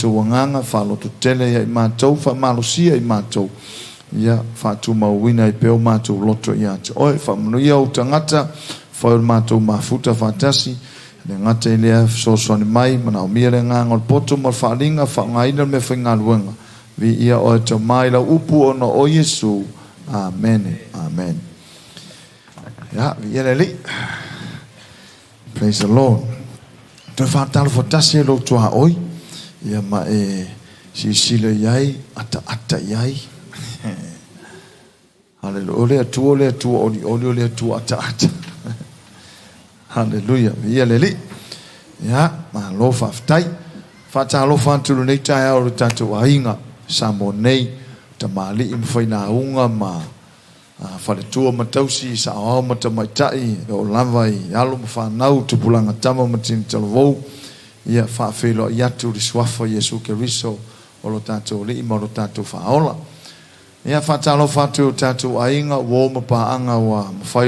tuanganga falo tu tele ya matou fa malosia i matou ia fa tu mawina i peo matou loto ia oi fa mnuia o tangata fa matou mafuta fantasi le ngata ile so ni mai mana o mire nganga o poto mo fa linga fa ngaina me fa ngaluanga vi ia o to mai la upu ono o Yesu amen amen ya vi ia le praise the Lord to fa tal fotasi lo to oi ia ma si sile yai ata yai hallelujah tu ole tu ata hallelujah ia leli ya ma lo fa ftai fa ta lo fa tu nei ta o tanto ainga Samoa nei ta mali im faina unga ma fa le tu ma tausi sa o ma ta mai tai o lavai alo ma fa nau tu pulanga tama ma tin telo ia fa felo ia tu riswafo Yesu Keriso o lo tanto le mo lo tanto fa ola ia fa ta lo fa tu tanto ainga wo ma pa anga wa fa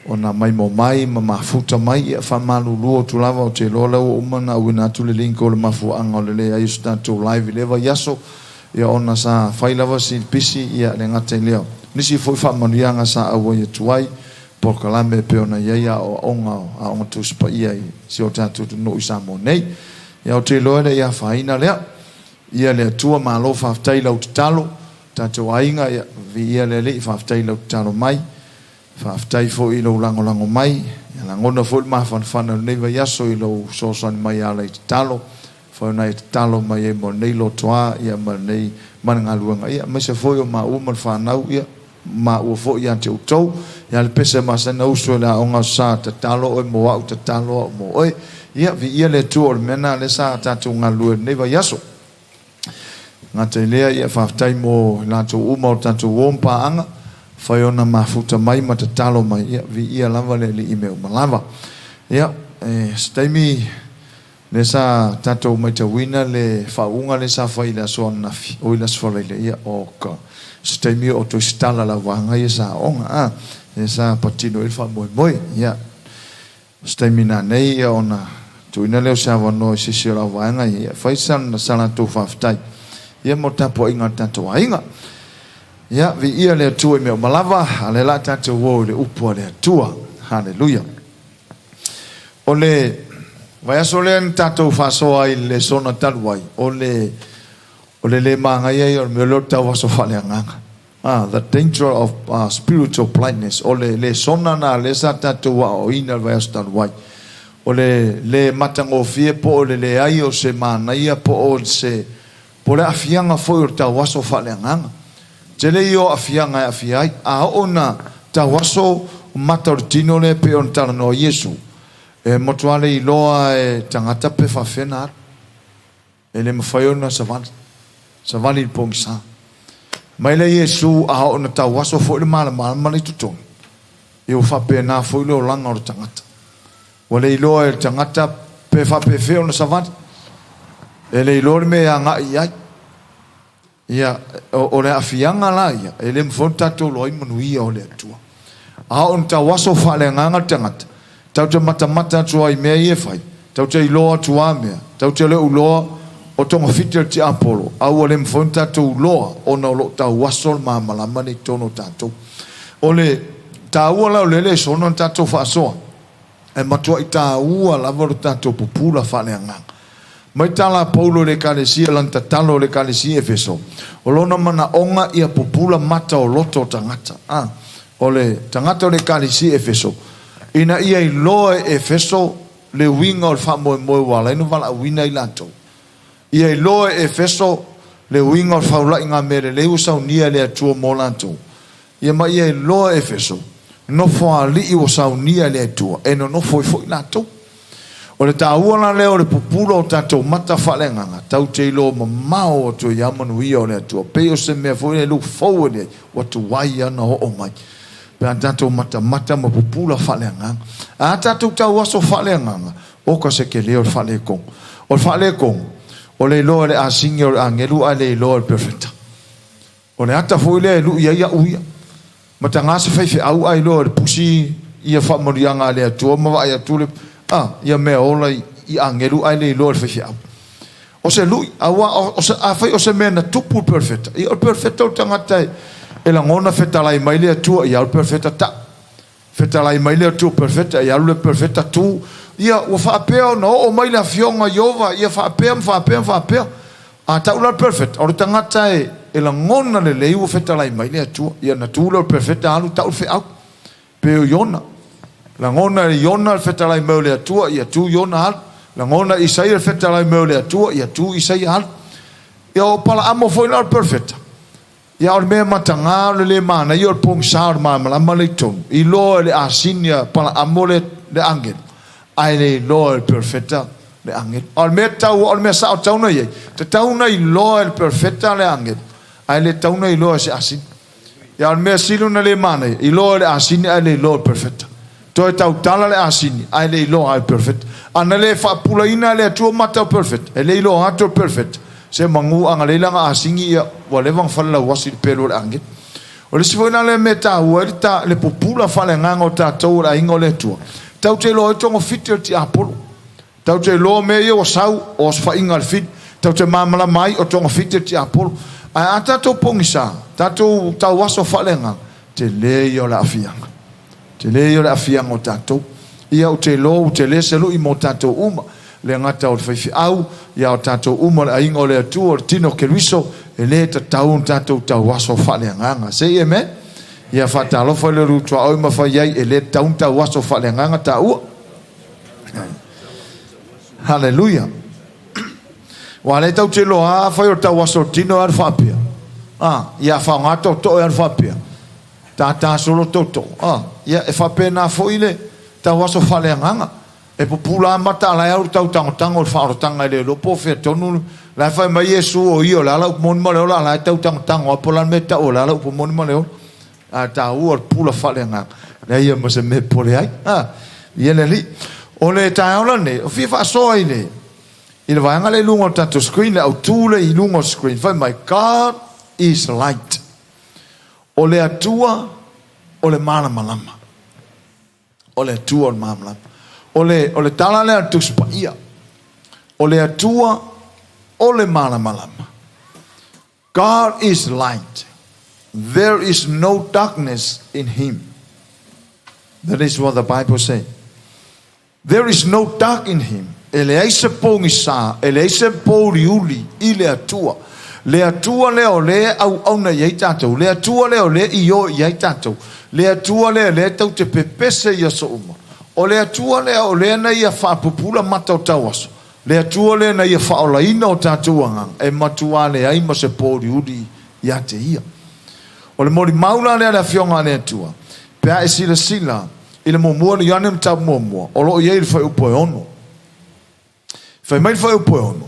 ona mai mo mai ma mafuta mai ia fa malulu tu lava o te lola o mana wina tu le linko le mafu anga le ai sta tu live leva yaso ia ona sa fai lava si pisi ia le ngata leo nisi foi fa manianga sa awo ia tuai por kalame pe ona ia o onga a on tu spa ia si o tatu no Samoa nei ia o te lola ia faina le ia le tua malo fa taila o talo tatu ainga ia ia le fa taila o talo mai fa ftai fo i lo lango mai ya langona fo ma fan nei va yaso i lo so son mai ala talo fo na talo mai e mo nei lo toa ia ma nei manga luanga ia me se fo ma u ma fa nau ia ma u fo ia te utou ia le pese ma sa na uso la onga sa te talo o mo au te talo mo oi ia vi ia le tu o mena le sa ta tu ngalu nei va yaso ngate lea ia fa ftai mo la tu u mo tanto wompa anga fa ona mafuta mai mata talo mai ia vi ia lava le email malava ia staimi le sa tato mai te wina le fa unga le sa fa ila so na fi o ila so le ia o ka staimi o to stala la wanga ia sa onga le sa patino il fa moi ia staimi na nei ia ona tu ina le sa no si si la wanga ia fa san na sala to fa ftai ia mo tapo inga tato ainga ya vi ia le tua me malava ale la tatu wo le upo le tua hallelujah ole vai solen tatu fa so ai le sona talwai ole le manga ia o me lo tawa so fa le nganga the danger of spiritual blindness ole le sona na le sa tatu wa o ina vai talwai ole le matango fie po ole le ai o se mana ia po o se po le afianga fo o tawa so fa le nganga Tele yo afianga afiai a ona tawaso matortino le pe on tarno Yesu motuale i loa tangata pe fa fena ele mfaiona savali il pongsa mai le Yesu a ona tawaso fo le mala mali tuton e o fa pe na fo le langa o tangata wale i loa tangata pe fa pe fe ona savali ele i loa me anga ia ia o le afianga la ia ele mfonta to loi manuia o le tua a on ta waso fa le nganga tangata tau te mata tua i mea ie fai tau te iloa tua mea tau te le uloa o tonga fitel ti apolo au o le mfonta to uloa o na lo ta waso ma malama ni tono tato o le ta ua la o le sono tato fa soa e matua i ta ua la volo tato popula fa le nganga mai tala Paulo le kalesia lanta talo le kalesia Efeso o lona mana onga ia popula mata o loto tangata o le tangata o le kalesia Efeso ina ia i loe Efeso le winga o famo mo wala ino vala wina i lato ia i loe Efeso le winga o faula inga mere le usa unia le atua mo lato ia ma ia i loe Efeso no fo ali i usa unia le atua eno no fo i lato o le tāuana leo le pupula o tātou mata whalenganga tau te ilo mamao o tu yamanu ia o le atua peo se mea fo le luku fau le o tu wai ana o mai pe a tātou mata ma pupula whalenganga a tātou tau aso whalenganga o ka se ke leo le whale kong o le whale kong o le loa le asingi o le angelu a le loa le perfecta o le ata fo le lu ia uia mata ngase feife au ai loa le pusi ia whamorianga le atua ma vai atu le ia mea ola i angelu ai le loa le fefia o se lui awa o se afai o se mena tupu perfecta I o perfecta o tangata e la ngona fetalai mai le atua ia o perfecta ta fetalai mai le atua perfecta ia le perfecta tu ia o whaapea no o mai la fionga Iova ia whaapea a taula perfect o tangata e la ngona le leu fetalai mai le atua ia na tula o perfecta alu tau fe au pe o Iona la ngona e Iona fetalai mai le atua ia tu Iona alu la ngona Isaia fetalai mai le atua ia tu Isaia alu ia o pala amo foi la perfecta ia o mea matanga le mana ia o pong saur malama le tonu I loa le asinia pala amo le angel ai le loa le perfecta le angel o mea tau o mea sao tau na iei te tau na I loa le perfecta le angel ai le tau na I loa se asin ia o mea silu na le mana I loa le asinia ai le loa le perfecta toi tau tala le asini ai le loa le perfecta ana le whaapula ina le atua mata perfect e le loa atua perfect se mangu anga le langa asingi ia wa levang fala wasi pelo le angel o le sifo na le meta uerta le popula fale nganga o tatou la ingo le tua tau te loa tongo fitir ti apolo tau te loa me ia o sau o sfa inga le fit tau te mamala mai o tongo fitir ti apolo a tatou pongisa tatou tau waso fale nganga te le ia o la afianga te le ia o la afianga o tatou ia o te loa o te le selu I mo tatou uma le ngata o whaifi au ia o tatou uma le ingo le atua o tino ke luiso e le tatau tatou tau waso fale nganga sei e me ia whatalo whai le rutua au ma whai ai e le taun tau waso fale nganga ta ua hallelujah wa le tau te loa whai o tau waso tino ar whapia ia whangato to ar whapia ta solo toto ia e whapia na fo ile tau waso fale nganga e popula mata la au tau tango o whaarotanga le lopo whea tonu la whai mai Yesu o io la lau moni ma leo la tau tango a polan me ta o la lau moni ma leo a ta ua pula whale ngā la ia ma se me pole ai ia le li o le taola ne o fia whaasoa I le I le vaianga le lungo tato screen le au tūle I lungo screen whai mai God is light o le atua o le mana malama o le atua o le mana malama o le tala le atu spaia o le atua o le mana malama God is light there is no darkness in him that is what the Bible says there is no dark in him ele aise pongi sa ele aise pori uli I le atua le o le au na yei tatou le atua le o le io yei tatou le atua le tau te pepese ia so uma o le atua le o le na ia whaapupula mata o tawaso le atua le na ia whaolaina o tatuanga e matua le ai ma se pori uli ia te ia o le mori maula le a fionga le atua pea e sila I le momua le yanem tau momua o lo iei le whai upo e ono whai mai whai upo e ono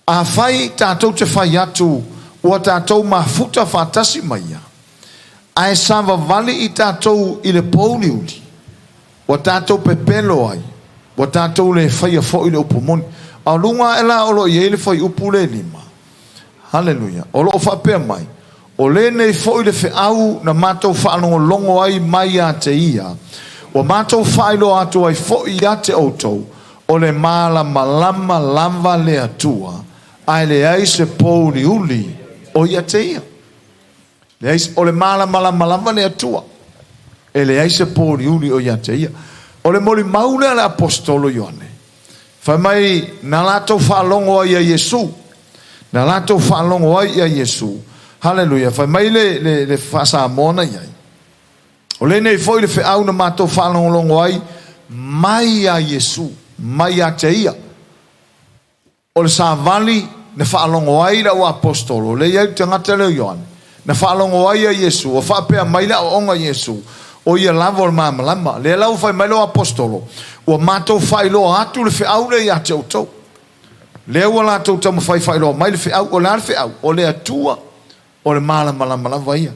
a whai tātou te whai atu ua tātou mafuta whātasi mai ia a e sava vali I tātou I le pōli uli wa tātou pepelo ai wa tātou le whai a fo I le upo moni a lunga e la o lo iei le whai upo le lima hallelujah o lo whapea mai o le nei fo I le wheau na mātou whaanongo longo ai mai a te ia o mātou whailo atu ai fo I a te outou o le māla malama lava le atua ai le ai se pōri uli o ia te ia le ai o le māla malama lava le atua e le ai se pōri uli o ia te ia o le mori maule le apostolo Ioane whai mai na lātou whaalongo ai a Yesu na lātou whaalongo ai a Yesu hallelujah whai mai le whasamona iai o le nei foi le wheau na mātou whaalongo ai mai a Yesu mai a te ia o le savali na whaalongo ai la o apostolo le iau te ngata leo Ioane na whaalongo ai a Yesu o whapea mai la o onga Yesu o ia lava o le mamalama le lau whai mai lo apostolo o mātou whailo atu le wheau le ia te outou le ua lātou tama whailo mai le wheau o le wheau o le atua o le malama lava ia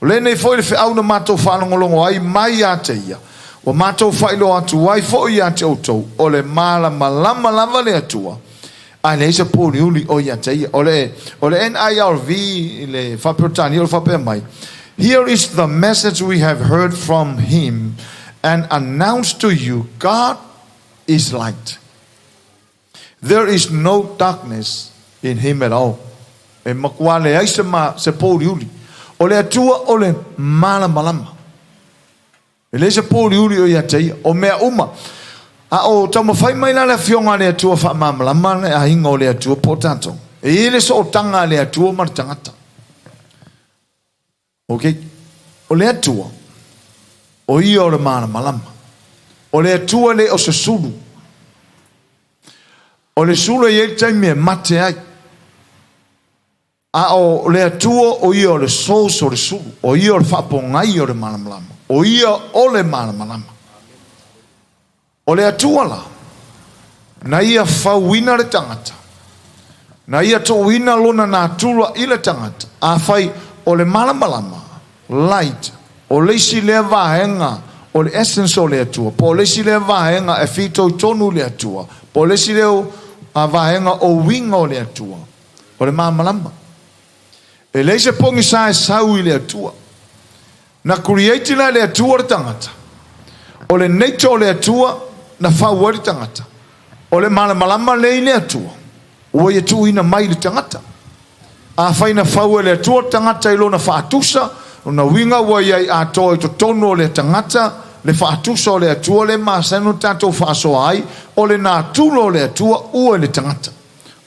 o le nei foi le wheau na mātou whalongolongo ai mai a te ia o mātou whailo atu ai foi a te outou o le malama lava le atua ai le isa pōri uli o ia te ia o le NIRV le whapirotani o le whapea mai here is the message we have heard from him and announced to you God is light There is no darkness in him at all. E makua le aise ma se pōri uri. O le atua o le malama. E le se pōri uri o ia teia. O mea uma. A o tamo fai mai la le fionga le atua wha malama le a hinga o le atua po tato. E ele so o tanga le atua ma tangata. Ok? O le atua. O ia o le malama. O le atua le o se sulu. O le sulu e ei taimia mate ai. A o le atua o ia o le sos o le sulu. O ia o le whapongai o le malamalama. O ia o le malamalama. O le atua la. Na ia whauina le tangata. Na ia tōwina lona nā tūra i le tangata. A whai o le malamalama. Light. O leisi lea vahenga. O le essence o le atua. Po leisi lea vahenga e whitou tonu le atua. Po leisi lea a vahenga o winga o le atua. O le malamalama. E leise pongi sa e sau i le atua. Na create la le atua le tangata. O le nature o le atua na whau le tangata. O le malamalama le atua. O e tu ina mai le tangata. A whai na whau le atua tangata ilo na whaatusa. O na winga wa iai a toi to tono le tangata. Le whaatusa o le atua le maasenu tato whaasoa ai. O le nā tulo le atua ua le tangata.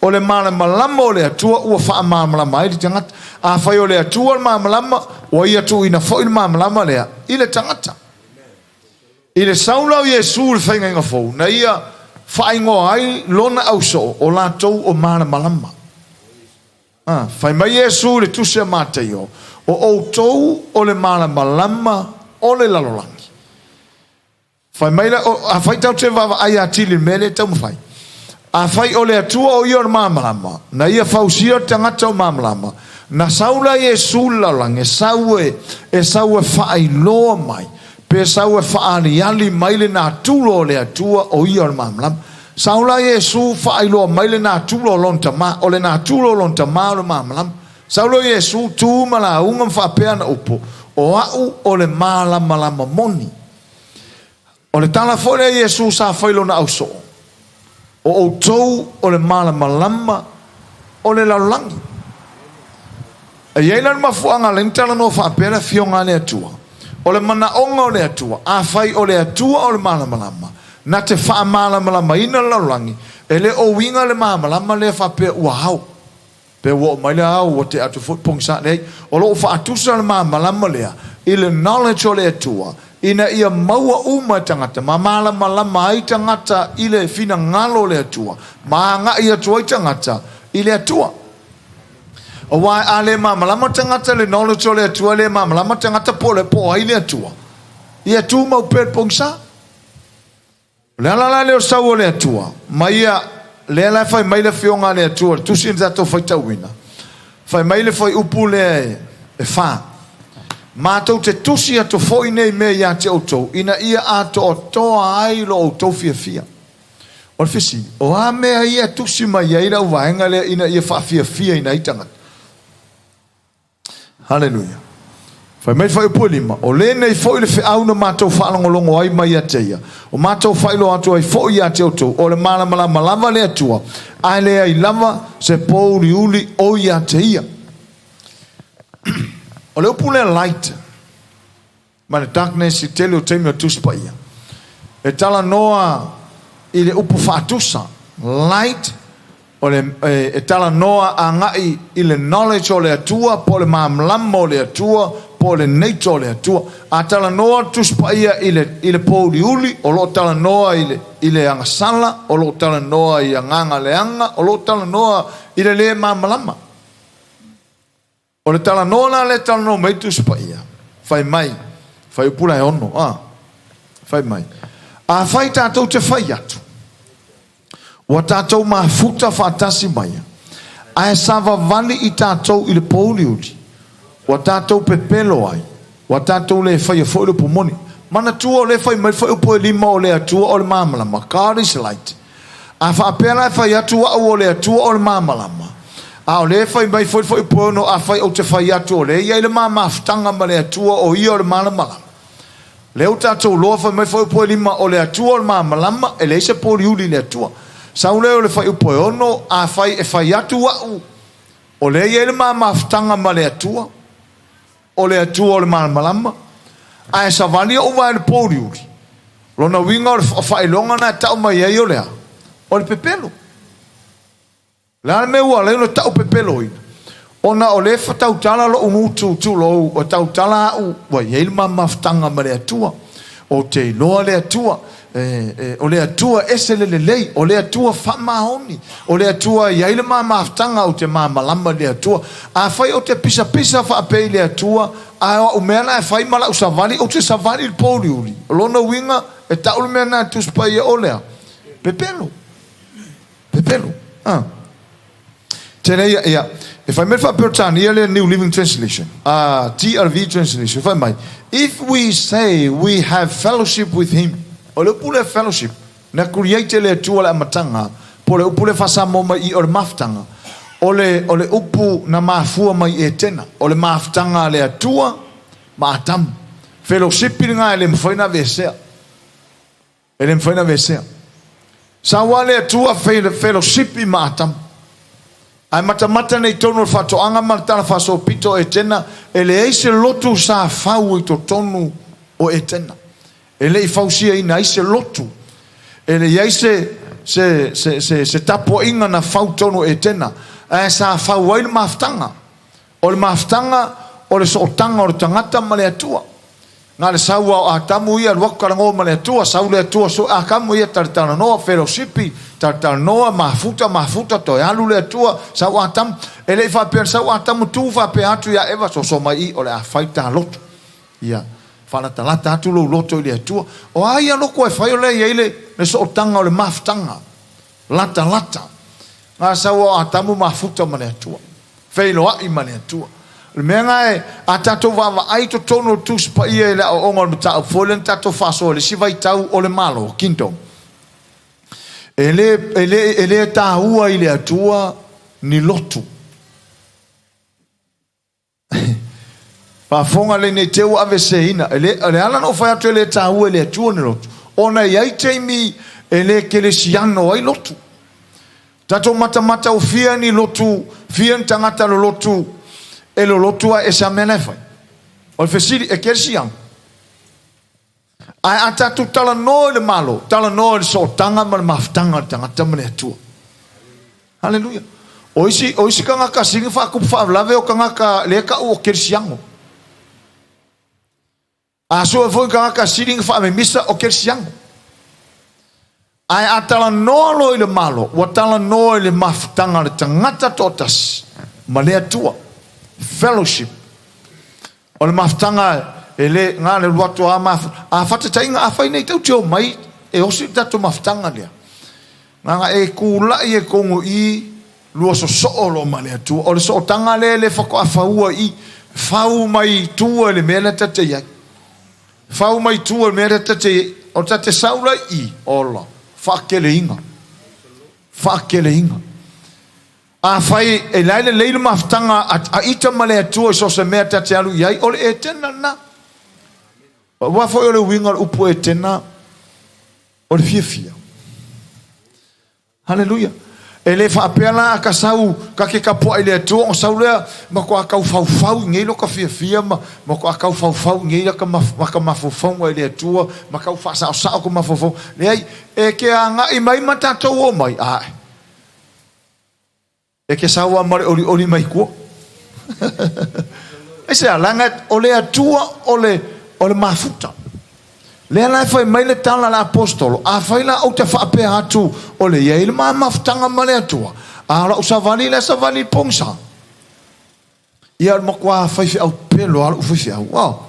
O le malamalama o le atua ua wha malamalama ai le tangata. A whai o le atua le malamalama o ia tu ina whai le malamalama lea i le tangata. I le saulau Iesu le whainga inga fau. Na ia whaingo ai lona auso o la tau o malamalama. Whai mai Iesu le tusia mātei o. O au tau o le malamalama o le lalolangi. Whai mai la, a whai tau te wawa ai a tili mele tau mawhai. A whai o le atua o ia o malamalama. Na ia whausia tangata o malamalama. Na saula Iesu lalang e saue whai loa mai. Pe saue whaali ali mai le nā tulo le atua o ia o malamalama. Saula Iesu whai loa mai le nā tulo lonta ma. O le nā tulo lonta ma o le malamalama. Saula Iesu tū mala unga whapea na upo. O au o le malamalama moni. O le tala fōre Iesu sa whailo na auso. O tou o le malamalama o le laulangi. E ieilan mafuanga le ntala no whapera fionga le atua. O le manaonga o le atua. A whai o le atua o le malamalama. Na te wha malamalama ina laulangi. E le o winga le malamalama le whapea ua hau. Pe ua mai le hau o te atu futpong sa lei. O lo wha atusa le malamalama lea. I le knowledge o le atua. Ina ia maua uma tangata. Ma malamalama ai tangata i le fina ngalo le atua. Ma nga ia tua i tangata i le atua. O wai a le malamalama tangata le knowledge o le atua le malamalama tangata po le po ai le atua. Ia tu mau per pongsa. Le alala le o sau o le atua. Ma ia le ala fai mai le fionga le atua. Tusi nzato fai tauina. Fai mai le fai upu le e wha. Mātou te tusi ato fōi nei mea ia te autou. Ina ia ato o toa ai lo autou fia fia. O le fisi. O a mea ia tusi mai ia ira uwaenga lea ina ia wha fia fia ina itangat. Hallelujah. Fai mai fai upu lima. O le nei fōi le whiau na mātou whaalongolongo ai mai a teia. O mātou whailo ato ai fōi ia te autou. O le malamalama lava le atua. Ai lea i lava se pōuri uli o ia teia. O le upu le light. Ma le darkness I tele o teimi o tuspa ia. E tala noa I le upu whaatusa. Light. O le e tala noa a ngai I le knowledge o le atua. Po le maamlama o le atua. Po le nature o le atua. A tala noa tuspa ia I le pōri uli. O lo tala noa I le angasala. O lo tala noa I anganga leanga. O lo tala noa I le maamlama. O le tala nona le tala no meitu spa ia. Fai mai. Fai upula e ono. Fai mai. A fai tātou te fai atu. Wa tātou maa futa whatasi mai. A e sava vali I tātou I le pōli uli. Wa tātou pepelo ai. Wa tātou le fai a fai le pumoni. Mana tua o le fai mai fai upo e lima o le atua o le mamalama. Kāri se laite. A whaapera e fai atua o le atua o le mamalama. A o le fai mai foi pono a fai o te fai atu o le ia le mama ftanga ma le atua o ia o le malamala. Le o tatou loa fai mai foi po lima o le atua o le mamalama e le se poli uli le atua. Saule o le fai upo e ono, a fai e fai atu au. O le ia ele maafutanga ma le atua. O le atua o le malamalama. A e savali o vai le pōri uri. Lona winga o le whailonga na tau mai ei o lea. O le pepelo. Lana me ua leo tau pepelo ina. Ona o le tau tala lo unutu tu lo o tau tala au. Wa ei le maafutanga ma le atua. O te loa le atua. O le atua ese le lei, o le atua whamahoni, o le atua iaile maafutanga o te malama le atua. A whai o te pisa whaapei le atua, a o meana e whai mala o savali, o te savali il pōri uri. O lona winga e taule meana tu spai e olea. Pepelo. Tēnei ia, if I met whapeotani, ia le New Living Translation, TRV Translation, if I might. If we say we have fellowship with him, o le upule fellowship, na kuriate le atua le amatanga, po le upule fasamo mai I o le maftanga, o le upu na mafua mai e tena, o le maftanga le atua, maatam, fellowship nga ele mfaina vesea, sawa le atua fellowship I maatam, ai matamata nei tonu fatoanga matana faso pito e tena, ele eise lotu sa fau I to tonu o e tena. Ele I fausia ina I se lotu. Ele iai se tapo inga na fau tono e tena. E sa fau ai le maftanga. O le maftanga, o le sootanga, o le tangata ma le atua. Nga le saua o atamu ia luakarango ma le atua. Sau le atua so akamu ia taritana noa Peresipi. Taritana noa mafuta to e alu le atua. Sau atamu. Ele I whapea sau atamu tu whapea atu ia eva so mai o le a whaita lotu. Ia. Fala talata atu lo loto I le atua. O aia loko e whai o le iele le sootanga o le maftanga. Lata. Nga saua o atamu mafuta ma le atua. Whailo ai ma le atua. Le mea ngai a tato wawa ai to tono tu spa ia e la o onga le tau folen tato faso le sivai tau o le malo, kingdom. Ele tahua I le atua ni lotu. Pafonga le ne teu ave seina. Ele ala no fai atu ele tahua ele atua ni lotu. Ona iai teimi ele kelesiano ai lotu. Tato mata o fia ni lotu, fia tangata lo lotu. E lo lotua e sa mena fai. O le fesiri e kersiang. Ai atatu tala no le malo, tala no le sotanga ma le maftanga tangata mene atua. Hallelujah. Oisi kanga ka singa fa ku fa lave o kanga ka le ka o kersiang. A so foi kanga ka singa fa me misa o kersiang. Ai atala no lo le malo, wa tala no le maftanga le tangata totas. Ma le atua. Fellowship. O le maftanga ele nga le luato a fata tainga a fai nei tau teo mai e osi tato maftanga lea. Nga e kula I e kongo I lua so lo ma le atua. O le so tanga le whako a whaua I whau mai tua le mea tate iai. Whau mai tua le mea tate o tate saula I ola. Whakele inga. A fai e laile leile maftanga a ita male atua so se mea tate alu iai o le e tena na. Wa foi o le winga upo e tena o le fia. Hallelujah. E le whaapea la a kasau ka ke kapua I le atua o sau lea ma ko a kau fau ngei lo ka fia ma ko a kau fau ngei la ka mafofau I le atua ma kau sao ko mafofau. Le ai e ke a ngai mai matatou o mai ai. E ke sawa mare oli mai ko. E se alanga o le atua o le mafuta. Le ala fai mai le tala la apostolo. A fai la o te whaapea atu o le ia il mafutanga ma le atua. A la usavali le savali pongsa. Ia mo kwa fai fi au pelo ala ufai fi au. Wow.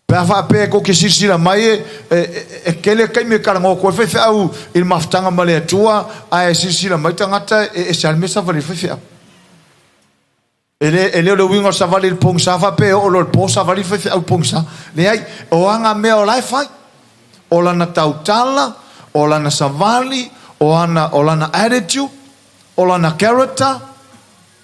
Pe a whaapea ko ke sisira mai e kele kai me karango ko fai fi au il mafutanga ma le atua a e sisira mai tangata e salme savali fai fi au. Ele o wingo savali il pongsa fa pe o lo po savali fa au pongsa le ai o anga me o lai fai o lana tautala o lana savali o lana attitude o lana character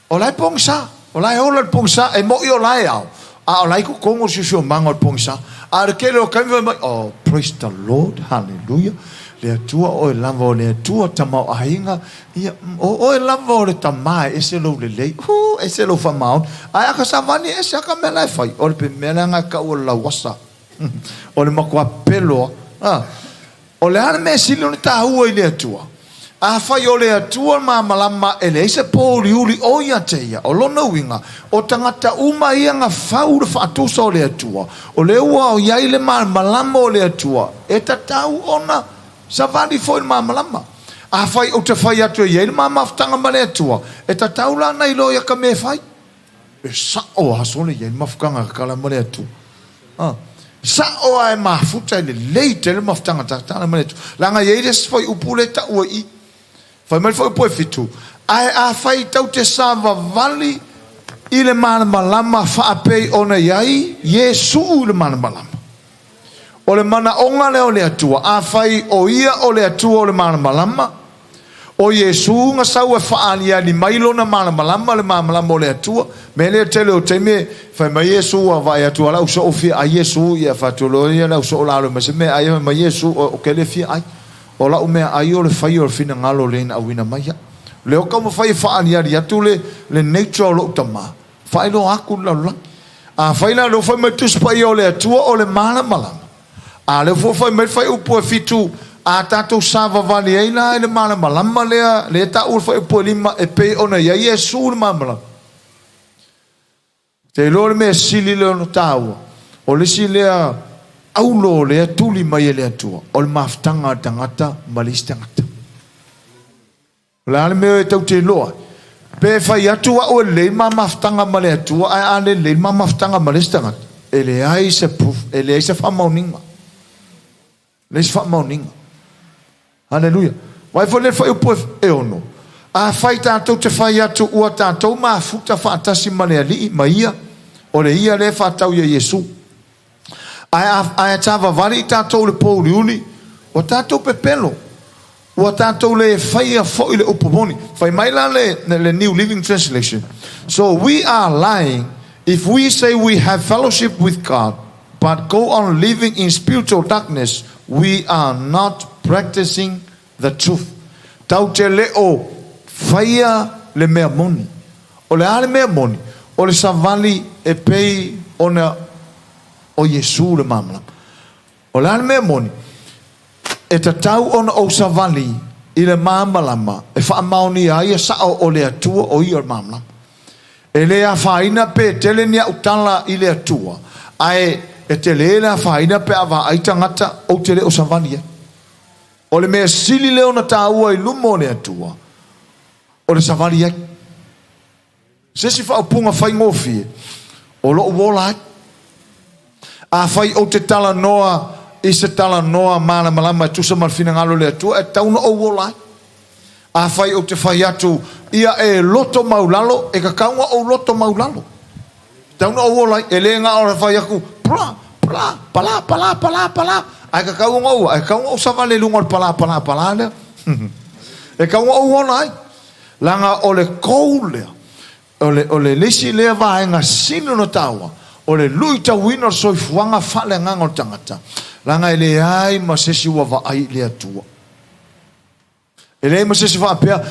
o lai pongsa o lai o lo pongsa e mo io lai au a o lai ko si manga o pongsa a ke lo kan oh praise the Lord hallelujah le atua o e lava o le atua tamau ahinga ia o e lava o le tamai e se lo le lei e se lo fa maun ai aka savani e se aka mela e fai o le pe mela nga ka o la wasa o le makua pelo o le ana me sili o ta hua i le atua a fai o le atua malama e le se poli uli o ia teia o lona winga o tangata uma ia nga fau le fatusa o le atua o le ua o iai le malama o le atua e tatau ona savali foi malama a fai o te fai atu iai le maftanga ma le atua e tatau la na ilo ia ka me fai e sa o hasole iai mafkanga kala ma le atua sa o ai mafuta le leite le maftanga tatana ma le atua langa iai le foi upule ta ua i fai mai foi po fitu ai a fai tau te sava vali i le malama fa pe ona iai Yesu le malama o le mana onga le o le atua a fai o ia o le atua o le malama o Yesu nga sau e faalia ni mailo na malama le malama o le atua me le tele o te me fai mai Yesu a vai atua la so fi a Yesu ia fatolo ia la so la me se me ai mai Yesu o ke le fi ai o la ume ai o le fai o fina ngalo le na wina mai le o como fai faalia ia tu le nature lo tama fai lo aku la a fai la lo fai mai tu spai o le atua o le malama a le fo fai mai fai upo fitu a tato sava vali ai la le malama le ta u fai upo lima e pe ona ia Yesu le malama te lo me sili le no tau o le sili aulo le tuli mai le atua o le maftanga tangata malistangata la le me tau te loa pe fai atua o le maftanga male atua ai le maftanga malistangata ele ai se proof ele ai se famauninga les famauninga haleluia vai fole fai o e ono a fai tatou te fai atu ua tatou mafuta faatasi male ali maia o le ia le fatau ia Yesu ai tava vali tatou le pouliuli o tatou pepelo o tatou le fai a foi le upomoni fai mai la le New Living Translation so we are lying if we say we have fellowship with God but go on living in spiritual darkness we are not practicing the truth tau te leo faia le mea moni o le ale mea moni o le savali e pei ona o Yesu le mamla o le ale mea moni e tatau ona o savali i le mamalama e whaamaoni ai e sao o le atua o i o mamla e le a whaina pe tele nia utala i le atua ai e te le a whaina pe awa ai tangata o te le o savali o le mea sili leo na tāua i lumo le atua o le savali ai se si whaupunga whai ngofie o lo uola ai a whai o te tala noa i se tala noa mana malama e tusa malfina ngalo le atua e tauna o uola ai a whai o te whai atu ia e loto maulalo e ka kaunga o loto maulalo tauna o uola ai e le ngā ora whai aku pala ai ka kaunga o ai kaunga o savale lunga pala le e kaunga o uola ai langa o le koulea o le lisi lea vaenga sino no taua o le luita wino soifuanga fale nganga o tangata langa ele ai ma sesi wa va ai le atua ele ma sesi va pea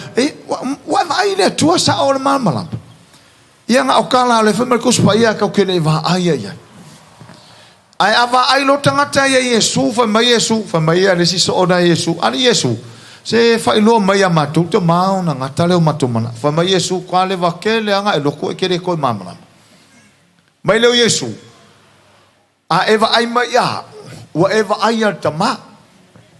wa vai le atua sa o le malmala ia nga o kala le fema kuspa ia ka ke le va ai ai ava ai lo tangata ia Yesu fa mai le si so ona Yesu ani Yesu se fa ilo mai amatu te mau na ngata le matu mana fa mai Yesu kwa le va ke le anga e lo ko ke le ko mamala mai le Yesu a eva ai mai ya wa eva ai tama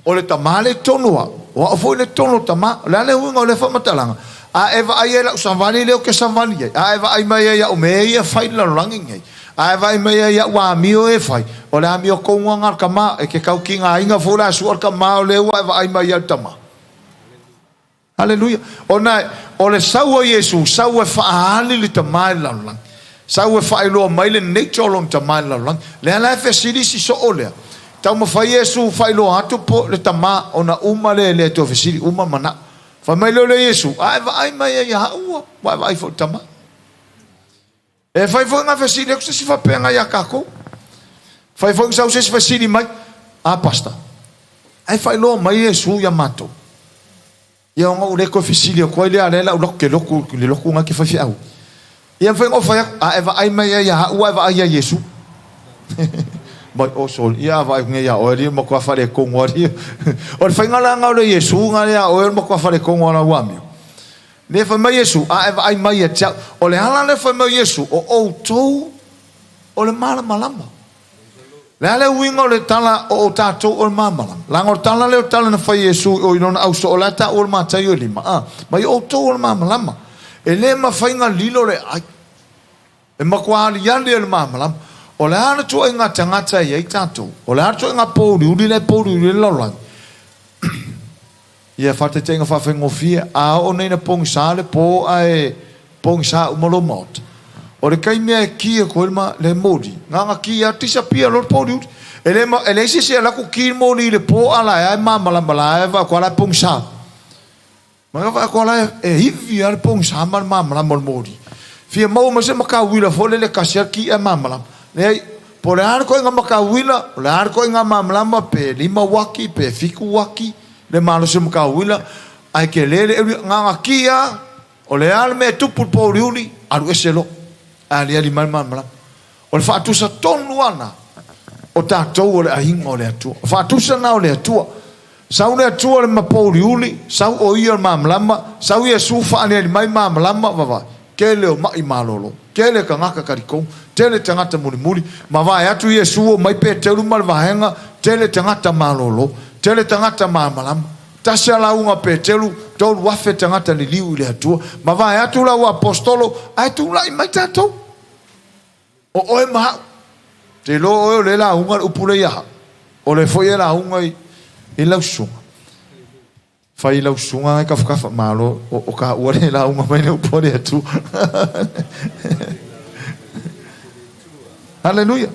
o le tama le tonua wa fo le tono tama la le unga le fa matalanga a eva ai la savani le ke savani a eva ai mai ya o me ya fa la rangi ai vai mai ya wa mio e fai o le mio ko nga kama e ke kau kinga inga fo la su kama o le wa ai mai ya tama haleluya ona o le sau Yesu sau e fa ali le tama la lang sau e fa ilo mai le nature long tama la lang le la fe sili si so ole tau ma fa Yesu fa ilo atu po le tama ona uma le to fe sili uma mana fa mai le Yesu ai mai ya wa vai fo tama e fai fo nga fe sili ko si fa penga ya kako fai fo sa se fa sili mai a pasta ai fai lo mai Yesu ya mato ia nga ule ko fisili ko ile ale la lo ke lo ku le lo ku nga ke fa fiau ia fa ngo fa a eva ai mai ya u eva ai Yesu but also ia va nge ya ori mo ko fa le ko ngori or fa nga la nga le Yesu nga ya o mo ko fa le ko ngora wa mi le fa mai Yesu a eva ai mai ya o le hala le fa mai Yesu o to o le mala malama la le wingo le tala o tato o mamala la ngor tala le tala na fa Yesu o ino au so la ta o ma tayo lima mai o to o mamala e le ma fa nga lilo le ai e ma kwa li yande le mamala o le ana to nga tangata ye tato o le ato nga po ri le lolang ia fa te tenga fa ngo fia a o nei na pong sale po ai pong sa umalo mot o le kai mea kia ko ilma le modi nga kia tisa pia lor podi ele se la ku ki moni le po ala ai mama la bala va ko la pungsa ma va ko la e hivi al pungsa mama la modi fia mo ma se maka wila fo le kasia ki e mama la le por ar ko nga maka wila le ar ko nga mama la ma pe lima waki pe fiku waki le malo se maka wila ai ke le nga kia o le al me tupu po riuli alu eselo ali ali mal o le fatu sa tonu ana o tatou o le ahinga o le atua fatu sa na o le atua sau le atua le mapoli uli sau o ia le mamlama sau ia sufa ani ali mai mamlama vava ke le o mai malolo ke le kangaka karikong te le tangata muli ma vai atu ia suo mai pe te lu mal vahenga te le tangata malolo te le tangata mamlama tasa la unga pe te lu tau wafe tangata ni liu le atua ma vai atu la o apostolo ai tu la mai tatou o oe maha te lo o le la unga upule ya o le foi la unga i lausunga fai lausunga ai kafa malo o ka o le la unga mai le upole atu haleluya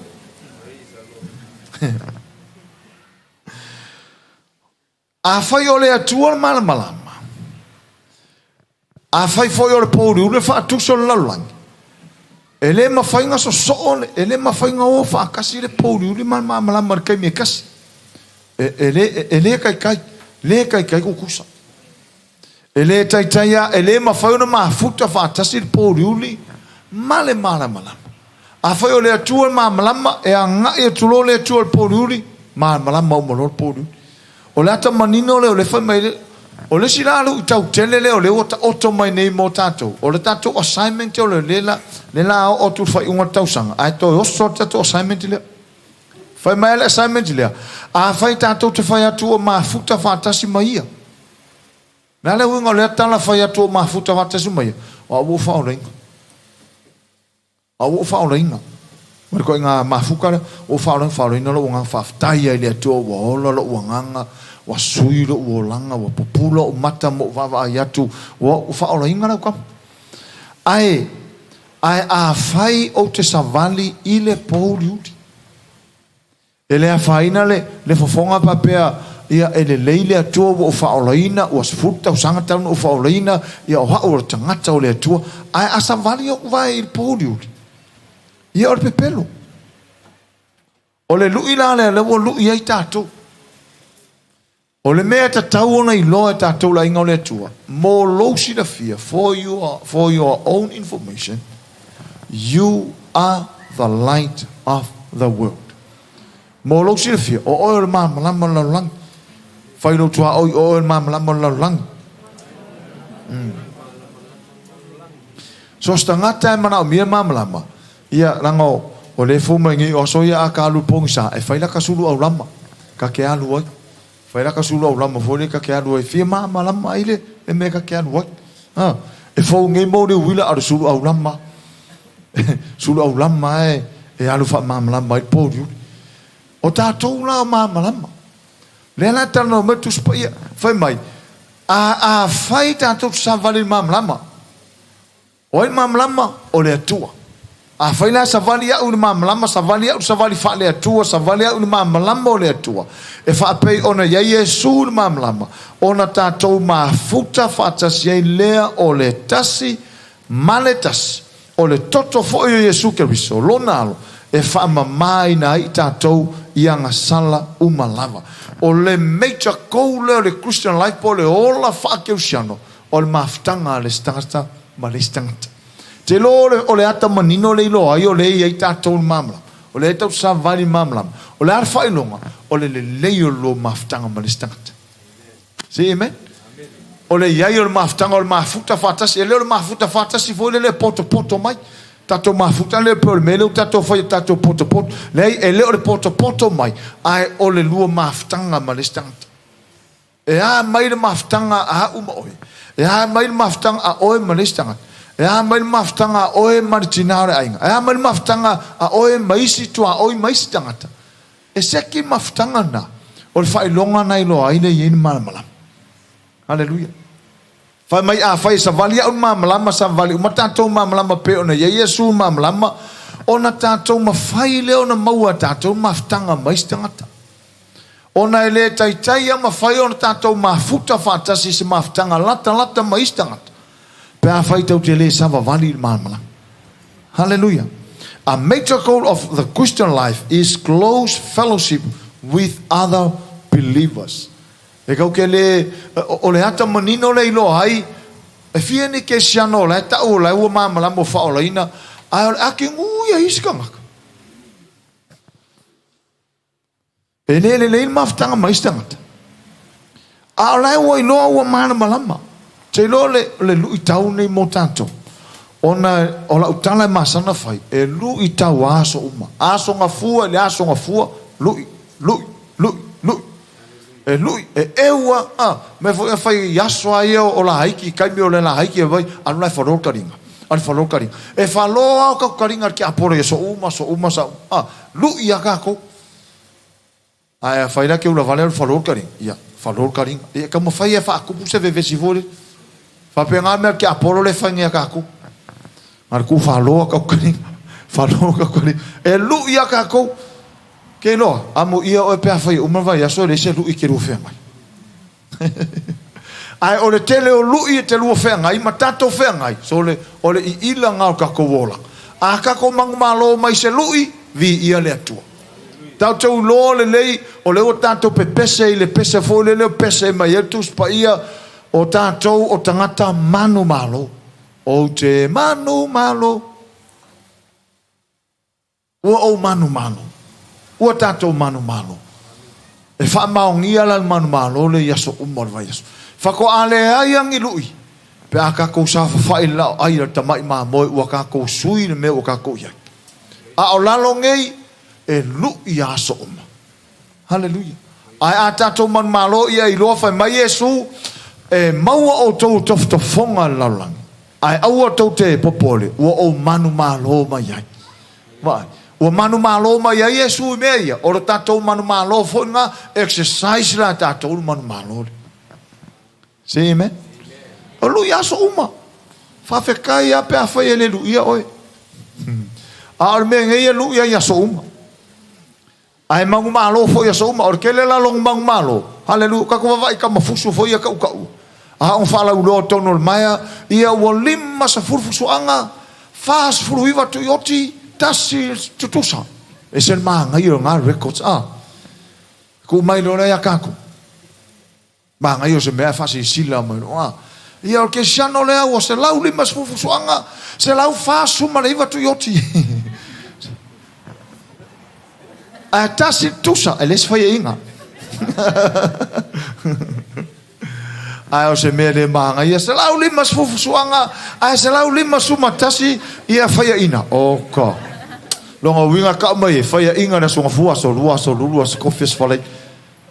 a fai o le atu malama a fai foi o le pori o le fa tu so lalang ele ma fainga so ele ma fainga o fa kasi le poli uli mal mala markai me kasi ele kai ko kusa ele taitaya ele ma faina ma futa fa tasi le poli uli male mala a foi ole atua mala e anga e tulo le atua le poli uli mala mo le poli ole ata manino le fa mai o le silalu tau tele le o le oto mai nei mo tatou o le tatou assignment o le la o tu fai unga tausanga ai to o so tatou assignment le fai mai le assignment le a fai tatou te fai atu o mafuta fatasi mai na le unga le tala fai atu o mafuta fatasi mai o wo fa o lenga ma ko nga mafuka o fa o lenga lo unga fa tai le atu o lo uanga wa suilo o langa wa populo o mata mo va yatu wa fa o inga na ka ai a fai o te savali ile poliuti ele a faina le fofonga papea ia ele leile atu o fa o ina o sfuta o sanga tau o fa o ina ia o ha o tangata o le atu ai a savali o vai il poliuti ia o pepelo o le luila le o lu ia tatu o le mea ta tauona i loa ta taula inga o le atua. Mo lousi na fia, for your own information, you are the light of the world. Mo lousi na fia, o oe le mama lama la lang. Fai lo tua o le mama lama la lang. So stangata e mana o mia mama lama. Ia lango, o le fuma ingi o so ia a ka alu pongsa, e fai la ka sulu au lama. Ka ke alu oi. Fai la ka sulu au lama, fo le ka ke alu oi. Fia mama lama aile, e me ka ke alu oi. E fo ngai mo le wila aru sulu au lama. Sulu au lama e alu fa mama lama i podiu. O tātou la mama lama. Le la tano me tu spia, fai mai. A fai tātou sa vali mama lama. Oi mama lama o le atua. A fai la sa vali au le mama lama, sa vali fa le atua, sa vali au le mama lama o le atua. E fa pei ona ia Yesu le mama lama. Ona tātou mafuta fatasi lea o le tasi, male tasi. O le toto fo yo Yesu Keriso, lo nalo. E fa mamai na i tātou i anga sala umalava. o le major goal o le Christian life po le ola whaakeusiano o le mafutanga le stangata ma le stangata. Te lo o le ata manino le ilo ai o le i tātou mamla. O le tau sa vali mamla. O le ar whailonga o le leo lo mafutanga ma le stangata. See, amen? O le iai o le mafutanga o le mafuta whatasi. E leo le mafuta whatasi fo le poto mai. Tato mafuta le pe o le mele tato whai tato poto. Lei e leo le poto mai. Ai o le lua mafutanga ma le stangata. E a mai le mafutanga a uma oe. E a mai le mafutanga a oe ma le stangata. E a mai mafutanga a oe maritinare ainga. E a mai mafutanga a oe maisi tua oe maisi tangata. E seki mafutanga na. O le whailonga na ilo aile yeni malamala. Hallelujah. Whai mai a whai sa vali au mamalama sa vali. Uma tātou mamalama pe ona ye Yesu mamalama. Ona tātou mawhai leo na maua tātou mafutanga maisi tangata. Ona ele taitai a mawhai ona tātou mafuta whatasi se mafutanga lata maisi tangata. Hallelujah. A major goal of the Christian life is close fellowship with other believers. E kau ke le o le ata manino le ilo ai e fia ni ke siano le ta o le ua mamala mo fa o le ina ai o aki nguia iskanga. E le maftanga maistangata. A le ua ilo ua malama. Te lo le lu itau nei mo tanto. Ona o la utala masana fai. E lu itau aso uma. Aso ngafua, le aso ngafua. Lui. E lui, e eua. Me fai yaso ai o la haiki. Kaimi o le la haiki e vai. Anu lai whalor karinga. Anu whalor karinga. E whaloa o kau karinga ki apore. So uma sa. Lui a kako. Ai fai la ke ula vale o whalor karinga. Ia, whalor karinga. E kama fai e whaakupu se vevesi vore. Fapenga me ke apolo le fangia kako. Marku falo ka kani. Falo ka kani. E lu ia kako. Ke no, amo ia o pe afai uma vai aso le se lu i ke ru fe mai. Ai o le tele o lu i te lu fe ngai matato fe ngai. So le o le i ila ngau kako wola. A kako mangmalo mai se lu i vi ia le atua. Tau tau lo le lei o le o tanto pe pese i le pese fo le pese mai etus pa ia o tātou o tangata manu malo. O te manu malo. Ua o manu malo. Ua tātou manu malo. E wha maongia la manu malo le yaso umar vai yaso. Whako ale aiangi lui. Pe a kako sa whai lao aira tamai maa moe ua kako sui le me ua kako iai. A o lalo ngei e lui yaso umar. Hallelujah. Ai a tātou manu malo ia i loa whai mai Yesu. E maua o tau tofonga laulangi. Ai aua tau te popole. Ua o manu malo mai ai. Vai. Ua manu malo mai ai Yesu i mea ia. Ora tātou manu malo foi ngā exercise la tātou manu malo. See amen? O lui aso uma. Whawhekai a pe a whai ele luia oi. A ora mea ngai a luia i aso uma. Ai mangu malo foi aso uma. Ora kele la long mangu malo. Hallelujah. Kako vai ka mafusu foi a kau. A on fala ulo tono maia ia o lima sa furfusu anga fas fruiva tu yoti tasi tutusa. Ese manga io nga records ku mai lo ya kako. Manga io se me fasi sila mai ia o ke siano le o se lau lima sa furfusu anga se lau fasu malaiva tu yoti. A tasi tusa eles foi inga. Ai o se mele manga ia se lau lima suanga ai se lau lima sumatasi ia faia ina oka longa winga ka mai faia inga na songa fua so lua so confess falei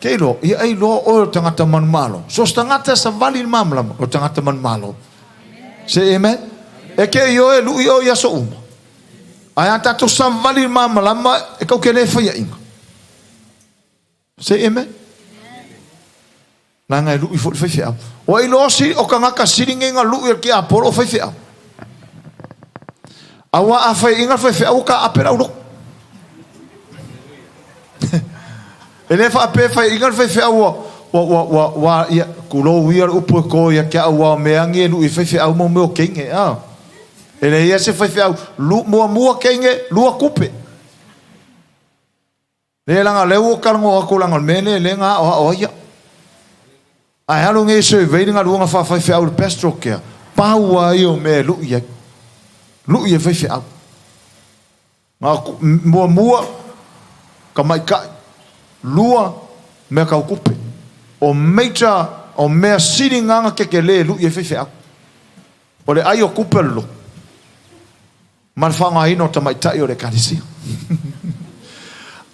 kelo ia ai lo o tangata man malo so tangata sa vali mamla o tangata man malo se amen e ke yo e lu yo ia so ai ata to sa vali mamla ma e ko kele faia inga se amen nanga lu i fo fai fia o i losi o ka ngaka siringe nga lu i ki apolo fai fia awa a fai inga fai fia o ka apera ulo ele fa pe fai inga fai fia wa ia kulo wia upo ko ia ka wa meangi lu i fai fia mo mo kenge ele ia se fai fia lu mo kenge lu a kupe Le langa le o kalango ako langa mele le nga o ia. Ai halo nge se veiringa luanga fa fa au pastoral care. Paua io me lu ia. Lu ia fa au. Nga mua ka mai ka lua me ka kupe. O meita o mea siri nganga ke le lu ia fa au. O le ai o kupe lo. Man whanga ino ta mai tai o le kanisia.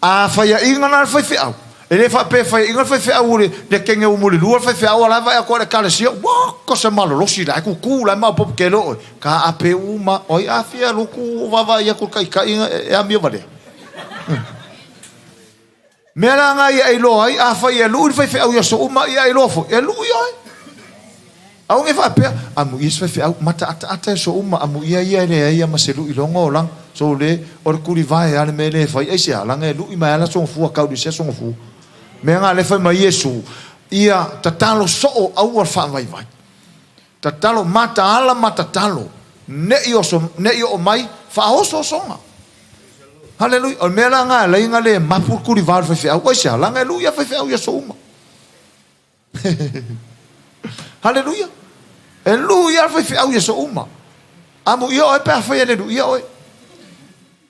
A whaia inga nā whai au. E le wha pe whai inga whai au le kenge umuri lua whai au ala vai a kore kanisia. Wā, ko se malolosi lai ku kū lai mau popu ke loi. Ka ape uma, oi a whia luku wawa ia kur kai inga e a mia wale. Mea la ngā ia ilo ai, a whai e lui whai au ia so uma ia ilo fo. E lui ai. Au nge wha pea, amu ia whai au, mata ata so uma, amu ia le ia ma se lui longo lang. So le, or kuri vai ale me le whai eise alanga e lui mai ala songa fua kauri se songa fua. Mea ngā le whai mai Iesu, ia tatalo soo au ar wha vai vai. Tatalo mata ala mata talo. Ne i o mai, wha hoso songa. Hallelujah. O mea la ngā le inga le mapur kuri vai whai au, eise alanga e lui a whai au ia so uma. Hallelujah. E lui a whai au ia so uma. Amu ia oe pēr whai ane lui ia oe.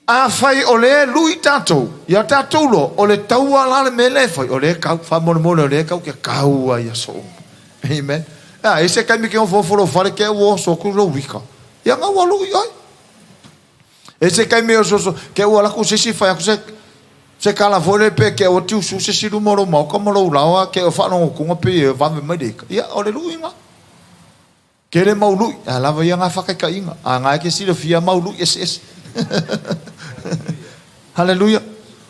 A whai o le lui tātou. Ia tātou lo. O le taua lale me le whai. O le kau. Wha mone o le kau ke kaua ia so uma. Amen. E se kai mi ke on foforo whare ke ua so kuro wika. Ia ngā ua lui oi. E se kai mi o so ke ua laku sisi whai aku se kala vole pe ke o tiu su se siru moro mau ka moro ulawa ke o whanongo kunga pe e vame maideka. Ia o le lui nga. Ke le mau lui. A lava ia ngā whakai ka inga. A ngā ke sira fia mau lui es. Hallelujah.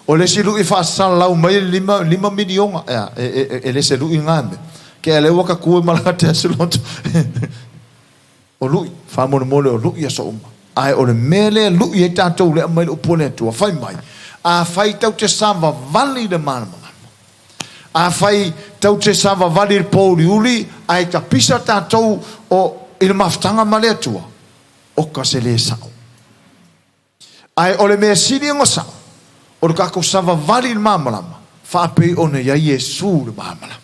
O le silu I whaasala lau mai 5 milionga. E le se lui ngāme. Ke le waka kue malaka te asilonto. O lui. Whamone mole o lui aso uma. Ai o le mele lui e tātou le mai le upone atua. Whai mai. A whai tau te sāma vali le mana mana. A whai tau te sāma vali le pōri uli. Ai ka pisa tātou o ila maftanga male atua. O ka se le sao. Ai ole mea siri ngo sa. O le kako sava vali le mamalama. Whape o ne ia Yesu le mamalama.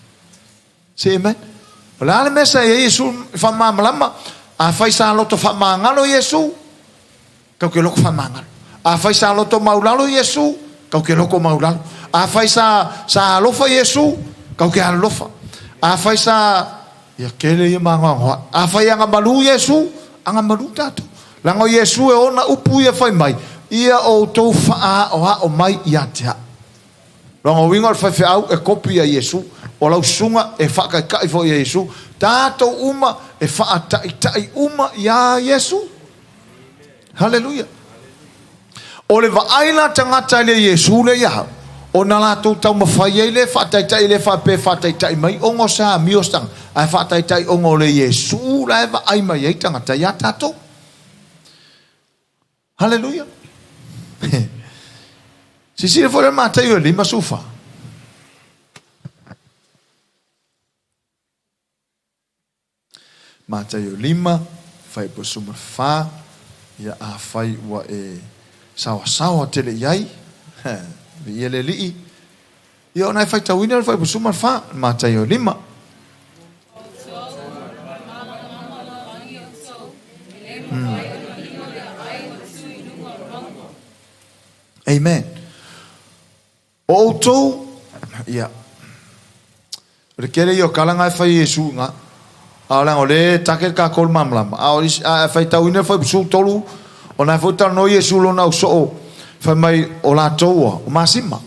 Se amen. O le ale mesa ia Yesu wha mamalama. A whai sa loto wha maangalo Yesu. Kau ke loko wha maangalo. A whai sa loto maulalo Yesu. Kau ke loko maulalo. A whai sa alofa Yesu. Kau ke alofa. A whai sa ia kele ia maangoa. A whai anga malu Yesu. Anga malu tatu. Lango Yesu e ona upu ia whai mai. Ia o tau wha o mai ia te ha. Rongo winga o whai au e kopi a Yesu. O lau sunga e whaka kai fo ia Yesu. Tātou uma e wha tai uma ia Yesu. Hallelujah. O le waaila tangata le Yesu le ia. O na lātou tau mawhai e le wha tai le wha pe wha tai mai. Ongo sa miostang. Ai wha tai ongo le Yesu. La e waai mai e tangata ia tātou. Hallelujah. Si fuera mata io lima sufa. Mata io lima fai po suma fa ia a fai wa e sawa tele iai. Ia le lii. Ia ona fai tawina fai po suma fa mata io lima. Amen. O tau, ia. Rekere io kalanga e whai Yesu nga. Aolang o le taker ka kol mamlama. A whai tau ina whai pusu tolu. O na whai tau no Yesu lo nau so o. Whai mai o la taua. O masima.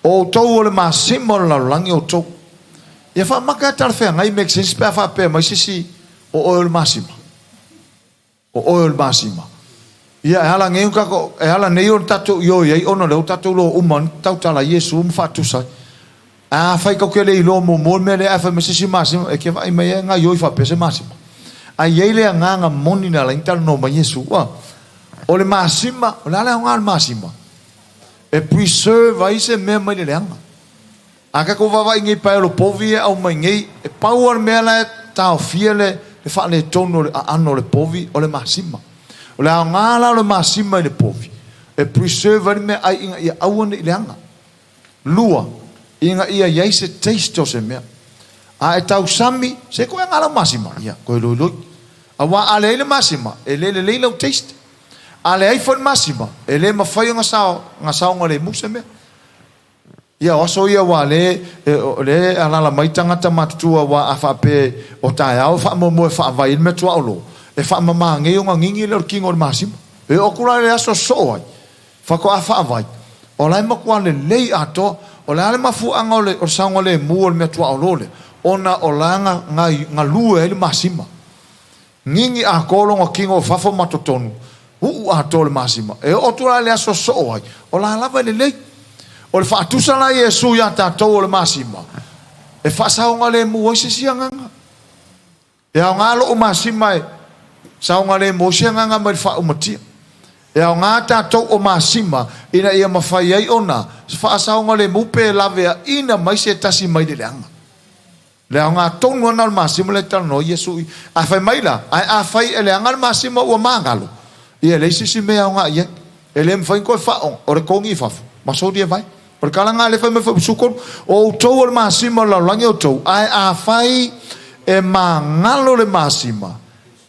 O tau o le masima o la langi o tau. Ia wha maka tar whea ngai make sense pia wha pia mai sisi o oil masima. O oil masima. Ia e hala ngeu kako, e hala nei o tatou ioi, ei ono leo tatou lo uman, tau tala Yesu umfatusai. A whai kau ke le ilo mo mol me le awha mesisi masima, e ke vai mai e ngā ioi whapese masima. A iei le nganga moni na la intalo no ma Yesu, wa. O le masima, o le ala o ngā masima. E preserve ai se mea mai le leanga. A kako wawa ingi pai lo povi e au mai ngei, e pauar mea le tau fia le wha le tono le ano le povi o le masima. O le au ngā la le masima i le povi. E preserve ai mea ai inga i aua ni leanga. lua inga ia yai se taste o se mea a e tau sami se koe ngala masima ia koe loi loi awa ale ele masima ele le lau taste ale ai fon masima ele mawhai nga sao nga le muse mea ia oso ia wa le alala mai tangata matutua wa a whape o tae au wha momo e wha vai me tua olo e wha mama ngeo nga ngingi le kingo le masima e okura le aso so ai whako a wha vai o lai makua le lei ato o le ale mafu anga o saunga le mua le me tua olo le ona o langa nga lue le masima ngingi a kolonga kingo fafo matotonu ato le masima e otura le aso so ai o la lava le lei o le whaatusa la Yesu ia tātou o le masima e whaasaunga le mua i se sianganga e au ngalo o masima e saunga le mua sianganga mai whaumatia e au ngā tātou o masima ina ia mawhai ai ona whaasaunga le mupe lavea ina mai se tasi mai le leanga le au ngā tonu ana le masima le tano Yesu a whai maila a whai e leanga le masima ua māngalo ia leisi si mea au ngā ia e le mwhai koe whaong o re kongi fafu masodi e vai o kalanga le fai me fai sukon o tau le masima la langi o tau ai a fai e mangalo le masima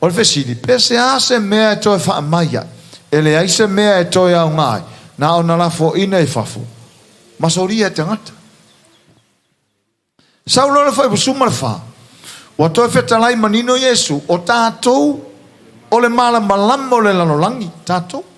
o le fesili pese a se mea e toi wha maia e le aise mea e toi au ngai na o na la fo ina e fafu masori e tangata saulo le fai suma le fa o toi fetalai manino Yesu o tātou o le mala malamo le lanolangi tātou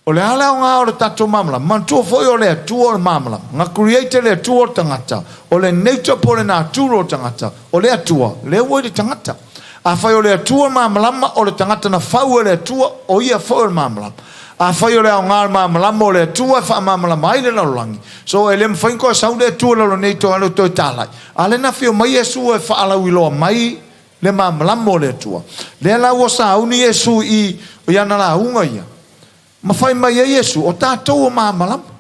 o le ala nga o le tato mamla mantua foi o le atua o le mamla nga creator le atua o tangata o le nature po le natura o tangata o le atua le ua le tangata a fai o le atua mamlama o le tangata na fau le atua o ia fau le mamla a fai o le au ngā mamlama o le atua fa mamlama ai le laulangi so e le mwhainko a sau le atua lalo nei to alo toi tālai a le na fio mai Yesu e fa alau iloa mai le mamlama o le atua le ala ua sa uni Yesu i o iana la unga ia ma fai mai a Yesu o tātou o māmalama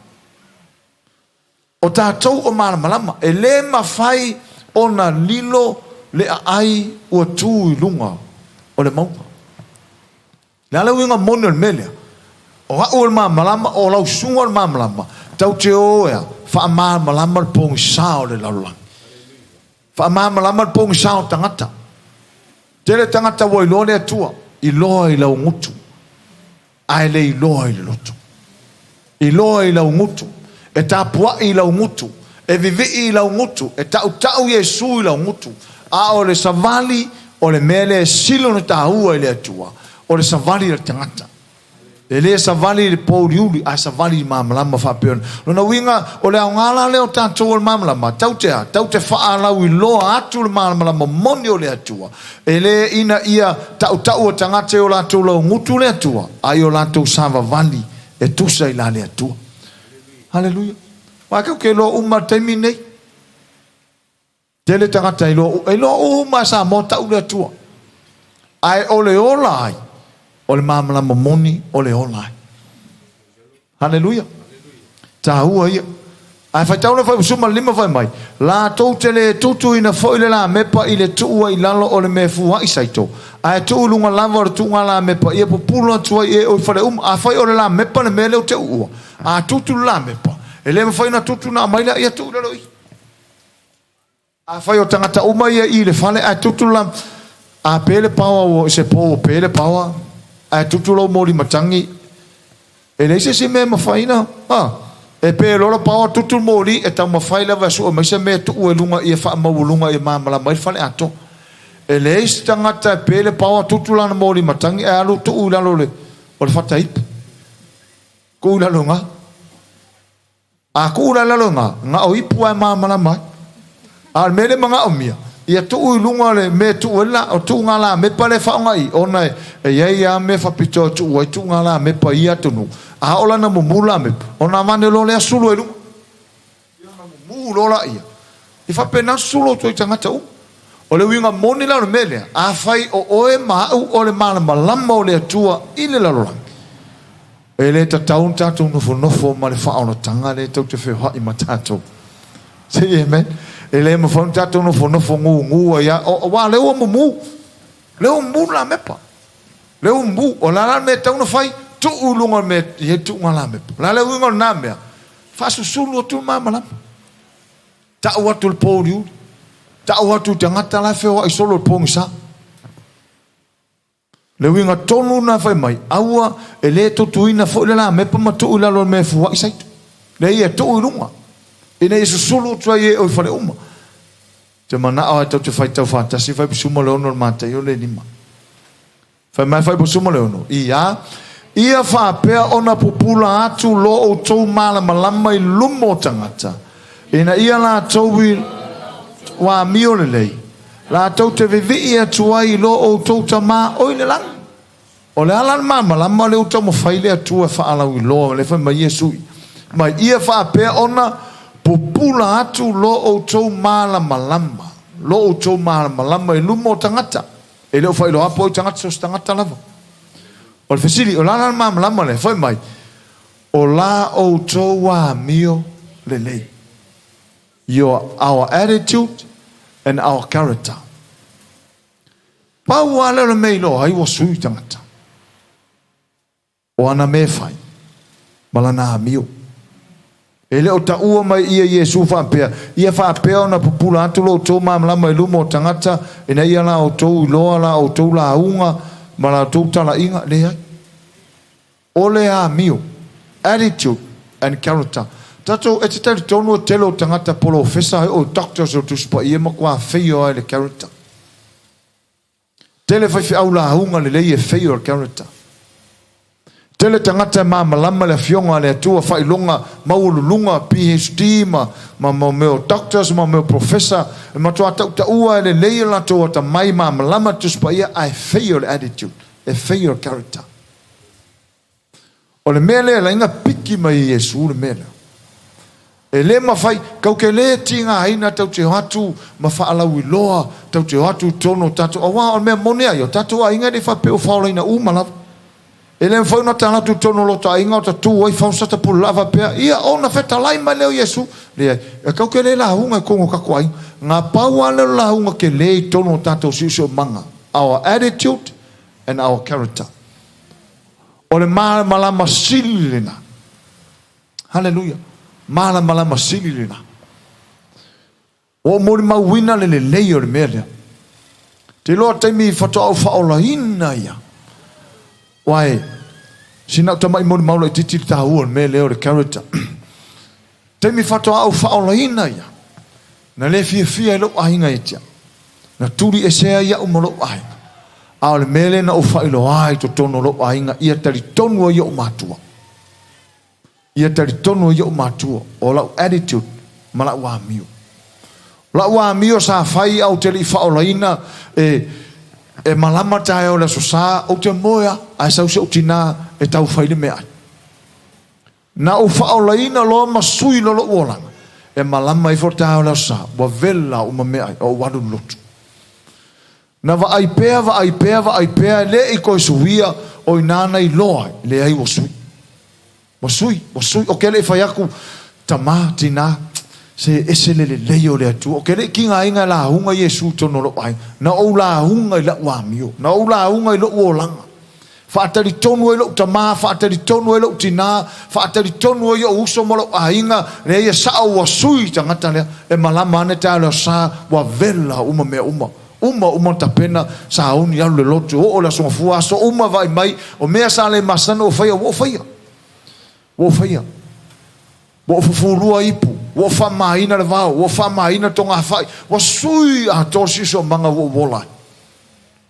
o tātou o māmalama e le ma fai o na lilo le ai ua tū i lunga o le maunga le ala winga mone o le melea o hau o le māmalama o lau sunga o le māmalama tau te oea wha māmalama le pongi sao le laulang wha māmalama le pongi sao tangata tele tangata wa ilo le atua ilo i lau ngutu ai le iloa i le loto iloa i lau ngutu e tāpua i lau ngutu e vivi i lau ngutu e tau Yesu i lau ngutu a o le savali o le mele silo na tāua i le atua o le savali le tangata e le savali le pōriuri a savali i mamalama whapeona lona winga o le au ngala leo tātou o le mamalama tau te whaalau i loa atu le mamalama moni o le atua e le ina ia tau o tangate o lātou lau ngutu le atua ai o lātou sava vali e tusa i la le atua Haleluia wakau ke lo uma taimi nei tele tangata i lo uma sa mo tau le atua ai o le ola ai o le mamalama moni o le ola ai Haleluia tahua ia ai fai tau na fai usuma lima fai mai la tau tele tutu ina fo ile la mepa ile tua i lalo o le mefu wa isaito ai tu lunga lava o tunga la mepa ia populo tua e o fai a fai o le la mepa le mele o te ua a tutu la mepa ele me fai na tutu na mai la ia tu le loi a fai o tangata uma ia i le fale a tutu la a pele pawa o se po pele pawa a tutu lo mori matangi ele se me mafai na e pe loro pawa tutu mori e tau mawhai lava su o maise me tu ue lunga i e wha maulunga i mamala mai whale ato e le eisi tangata e pe le pawa tutu lana mori matangi e alu tu ui lalo le o le whata ipu ku ui lalo ngā a ku ui lalo ngā o ipu ai mamala mai a me le mga o mia ia tu ui lunga le me tu ue la o tu ngā la me pa le whaonga i ona e iei a me whapito tu ue tu ngā la me pa i atunu a ola na mumula me ona mane lo le asulu elu ona mumula la ia i fa pena sulu to tangata o le winga moni la mele a fai o oe ma o le mala malama o le tua ile la lo e le tatau tatu no fo ma le fa ona tanga le to te fe ha i matato sei amen e le mo fo tatu no fo ngu ya o wa le o mu la mepa le o mu o la me tau no fai tu ulunga me ye tu ngala me la le winga na me Whasusulu tu mamalama. Ta'u atu le pōriu. Ta'u atu tangata la wheo ai solo le pōngisa. Le winga tonu na whai mai. Aua e le totuina fo le la mepa matu ila lo me fuwa isaitu. Le ia to urunga. Ina Yesu sulu tua ye o whare uma. Te mana au tau te whai tau whātasi whai pusuma le ono mata i o le lima. Whai mai whai pusuma le ono. Ia whapea ona pupula atu lo o tau mala malama i lumo tangata. Ina ia la tau i wa mio le lei. La tau te vivi atu ai lo o tau tama oi le lang. O le alan mama lama le utau mo whaile atu e whaalau i loa le whai mai Yesu. Mai ia whapea ona pupula atu lo o tau mala malama. Lo o tau mala malama i lumo tangata. E leo whailo hapo i tangata so tangata lava. O le fesili, o la la mama lama le, whai mai. O la o tō wā mio le lei. Our attitude and our character. Pau a leo mei lo, hai wa sui tangata. O ana me whai. Malana mio. E leo ta ua mai ia Yesu whapea. Ia whapea na pupula atu lo tō mama lama i lumo tangata. E na ia la o tō iloa la o tō la unga. Ma la tō tala inga le ai. Ole a mio. Attitude and character. Tato e te tari tonu o telo tangata polo fesa o doctors o tuspa ia ma kua feio ai le character. Tele whai au la hunga le lei e feio le character. Tele tangata ma malama le fionga le atua whai longa maululunga PhD ma meo doctors ma meo professor ma toa ta ua le lei la toa ta mai ma malama tuspa ia ai feio le attitude e feio le character. O le mele la inga piki mai Yesu le mele. E le ma fai kau ke le tinga haina tau te hatu ma whaalau i loa tau te hatu tono tatu awa o mea monea yo tatu a inga de whapeo whaolaina umalawa. E le mwhau na tana tu tono lo ta inga o ta tu oi whausata pu lava pea ia o na wheta lai mai leo Yesu le ai e kau ke le la hunga kongo kakuai ngā paua leo la hunga ke le tono tatu siusio manga our attitude and our character. O le malama sili lena. Hallelujah. Malama sili lena. O mori mawina le lei o le mea. Te loa taimi whata au whaola ina ia. Wai, sinau tamai mori maula i titi ta hua le mea leo le character. Taimi whata au whaola ina ia. Na le fia lo ahinga itia. Na turi e sea ia umalo ahinga. A le mele na o whailo ai to tono lo ainga ia tari tonu ia o matua. Ia tari tonu ia o matua. O lau attitude ma lau wa mio. Lau wa mio sa whai au te li whaolaina e malama tae o le so sa o te moia ai sau se o tina e tau whaile mea ai. Na o whaolaina lo ma sui lo uolanga. E malama i fortae o le sa wa vela o ma mea ai o wadu lotu. Na va ai pea le i koe suia o inana i loa le ai wasui. Wasui o kele i whaiaku tama tina se ese le leo le atu o kele kinga inga la hunga Yesu tono lo ai na o la hunga i la wamio na o la hunga i lo uolanga whaatari tonu i lo tama whaatari tonu i lo tina whaatari tonu i o uso mo lo ainga le ia sa o wasui tangata lea e malama ane tae leo sa wa vela uma mea uma tapena sa uni alu le lotu o la songa fua so uma vai mai o mea sa le masana o faya wo fufurua ipu wo fa maina le vao wo fa maina tonga fai wo sui a tosi so manga wo wola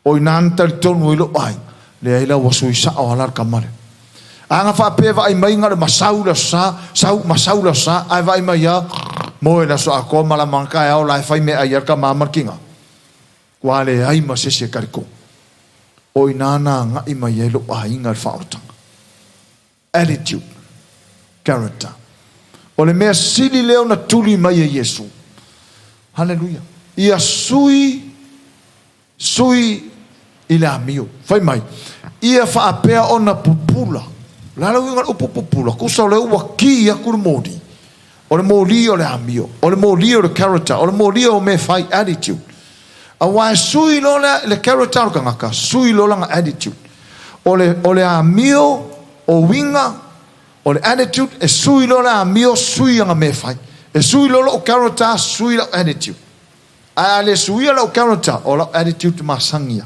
o inanta tonu ilo ai le ila wo sui sa o alar kamare anga fa pe vai mai ngale masaula sa ai vai mai ya mo ela so akoma la manka e o la fai me ayer ka mamarkinga wale ai ma se kariko o inana nga i mai elo a inga whaotanga attitude character o le mea sili leo na tuli mai e Yesu hallelujah ia sui ila mio fai mai ia whaapea o na pupula lalo inga upo pupula kusa o le ua ki ia kuru modi o le modi o le amio o le modi o le character o le modi o me fai attitude a wai sui lo le character ka ngaka sui lo langa attitude o le amio o winga O le attitude e sui lola mio sui anga me fai. E sui lola o character sui la attitude. A le sui la o character o la attitude masangia.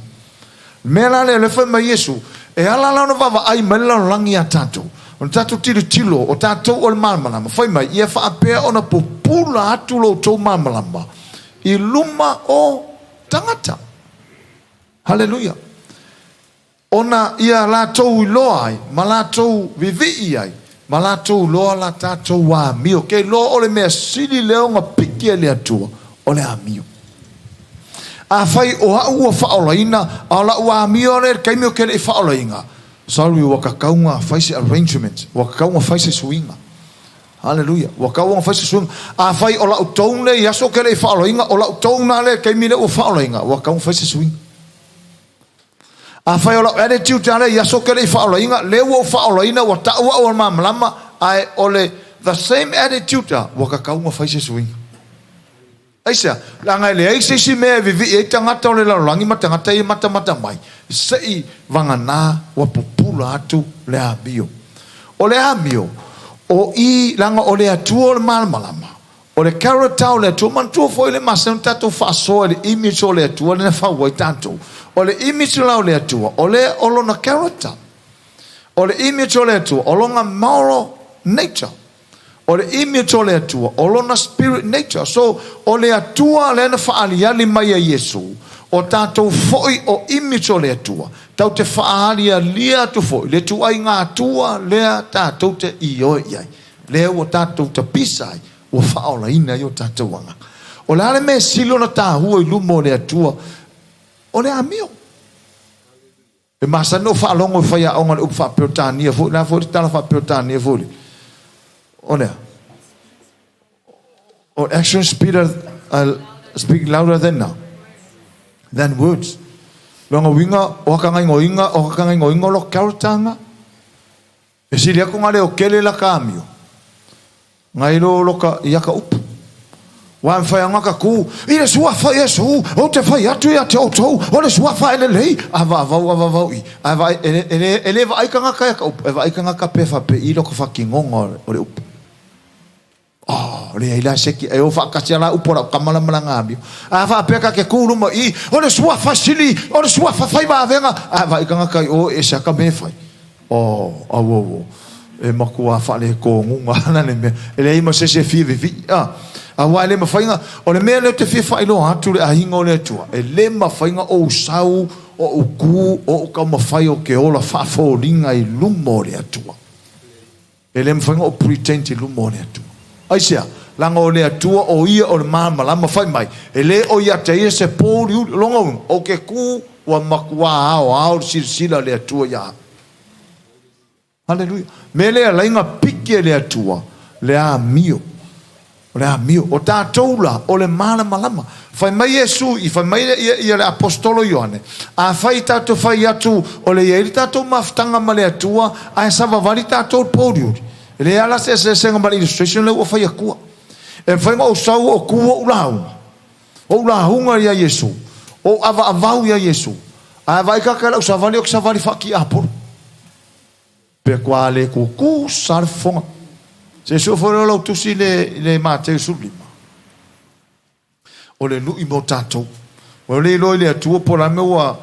Mela le fai ma Yesu e ala la no vava ai mela langia tatou. O tatou tilo o tatou o le malmalama fai mai ia fa apea ona popula atu lo tou malmalama I luma o tangata. Hallelujah. Ona ia la tou loa ai, ma la tou vivi ai, ma la tou loa la tatou wa mio. Ke loa o le mea sili leo nga piki e le atua, o le amio. A fai o hau o whaolaina, a la wa mio le kaimio ke le whaolainga. Sorry, waka kaunga faise arrangement, waka kaunga faise swinga. Hallelujah. Waka kaunga faise swinga. A fai o la utoune, yaso ke le whaolainga, o la utouna le kaimile o whaolainga, waka kaunga faise swinga. A fai o la attitude tane yaso ke le whaolainga, le wo whaolaina, wa taua o mamalama, ai ole the same attitude, waka kaunga faise swinga. Aisa, langa le aise si mea vivi e tangata o le lalangi ma tangata I mata mai. Sei vangana wa popula atu le amio. O le amio, o I langa o le atua o le malmalama. O le character o le atua, mantua foi le masem tato fasoa le image o le atua le whawai tato. O le image o le atua, o le olona character. O le image o le atua, olonga moral nature. O le image o le atua, o lona spirit nature. So, o le atua le na whaaliali mai a Yesu. O tātou foi o image o le atua. Tau te whaali a lia tu foi. Le tu ai ngā atua, lea tātou te ioi iai. Lea o tātou te pisai, o whaola ina I o tātou wanga. O le ale me silo na tā hua I lumo le atua, o le amio. E masa no whaalongo I whaia onga le upa whapeotania fui. Nā fui tala whapeotania fui. Olha, or actions speak louder than words. Longa winga o kanga ingo lo kautanga. E si lia konga le o kele la kamio. Ngai lo ka yaka up. Wan fai ngaka ku. Ina sua fai Yesu. O te fai atu ia te otou. O le sua fai le lei. Ava i. Ava ele va aika ngaka yaka up. Eva aika ngaka pefa pe I lo ka fakingonga o le up. Oh, le ila seki e o fa kasiala upora kamala malanga a fa peka ke kulu mo I o le sua fasili o le sua fa fai ba venga a va ikanga kai o e saka me fai oh awo e makua fa le ko ngunga na le me ele ima se fi vi a wa le ma fainga o le me le te fi fai lo atu le a hingo le tua e le ma fainga o sau o uku o ka ma fai o ke ola fa fo linga I lumo le atua ele ma fainga o pretend I lumo le atua Aisia, langa o le atua o ia o le malama fai mai. E le o ia te ia se pōri longa o ke ku wa makua ao sila le atua ia. Hallelujah. Me le lainga piki le atua, le a mio. Le a mio. O tātou la o le malama. Fai mai Yesu, I fai mai ia le apostolo Ioane. A fai tātou fai atu o le ieri tātou maftanga ma le atua, a sava vali tātou pōri le ala se senga mal illustration le o fai akua e fai o sau o kua o lahunga ia Yesu o ava avau ia Yesu a vai ka kala o savali o savali faki apor pe quale ku sarfonga se so fora lo tusi le mate sublima o le lu imotato o le lo le tua por la me wa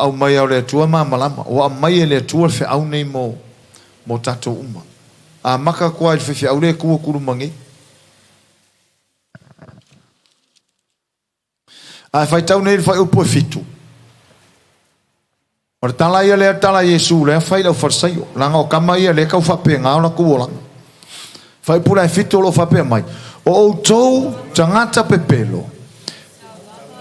au mai o le tua malama o mai le tua fe au nei mo tato uma a maka kwa I whiwhi aure kua kurumangi. A whai tau nei whai upo e fitu. O le tala ia lea tala Yesu lea whai lau wharsaio. Langa o kama ia lea kau whape ngā ona kuolanga. Whai pura e fitu lo whape mai. O outou tangata pepelo.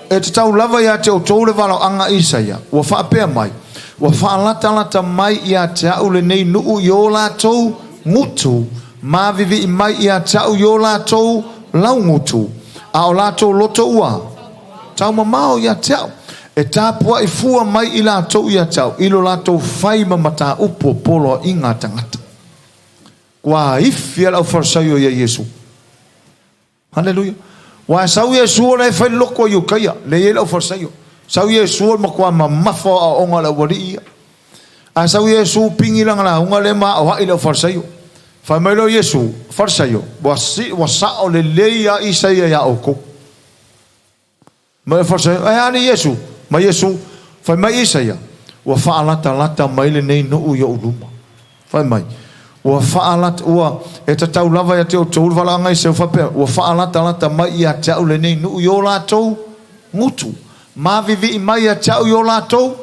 E te tau lava ia te outou le wala anga Isaia. Ua whape mai. Ua whaalata mai ia te au le nei nuu I o lātou ngutu ma vivi mai ia tau yo lātou lau ngutu a o lātou loto ua tau mamao ia tau e tāpua I fua mai I lātou ia tau ilo lātou whai mamata upo polo I ngā tangata kua ifi alau wharsaio ia Yesu Hallelujah wa sau Yesu o lai whai loko I ukaya le ia lau wharsaio sau Yesu o makua mamafo a onga la wari ia a sau Yesu pingi langa la unga le ma o hai lau wharsaio Fai mai lo Yesu, farsa yo. Wasa o le leia Isaia ya oko. Mai farsa yo, ani Yesu. Mai Yesu, fai mai Isaia. Wa fa'alata lata mai le nei no yo uluma. Fai mai. Wa fa'alata ua e tatau lava ya te o tau valanga I se fape. Wa fa'alata lata mai ia tau le nei no yo la tau ngutu. Ma vivi mai ia tau yo la tau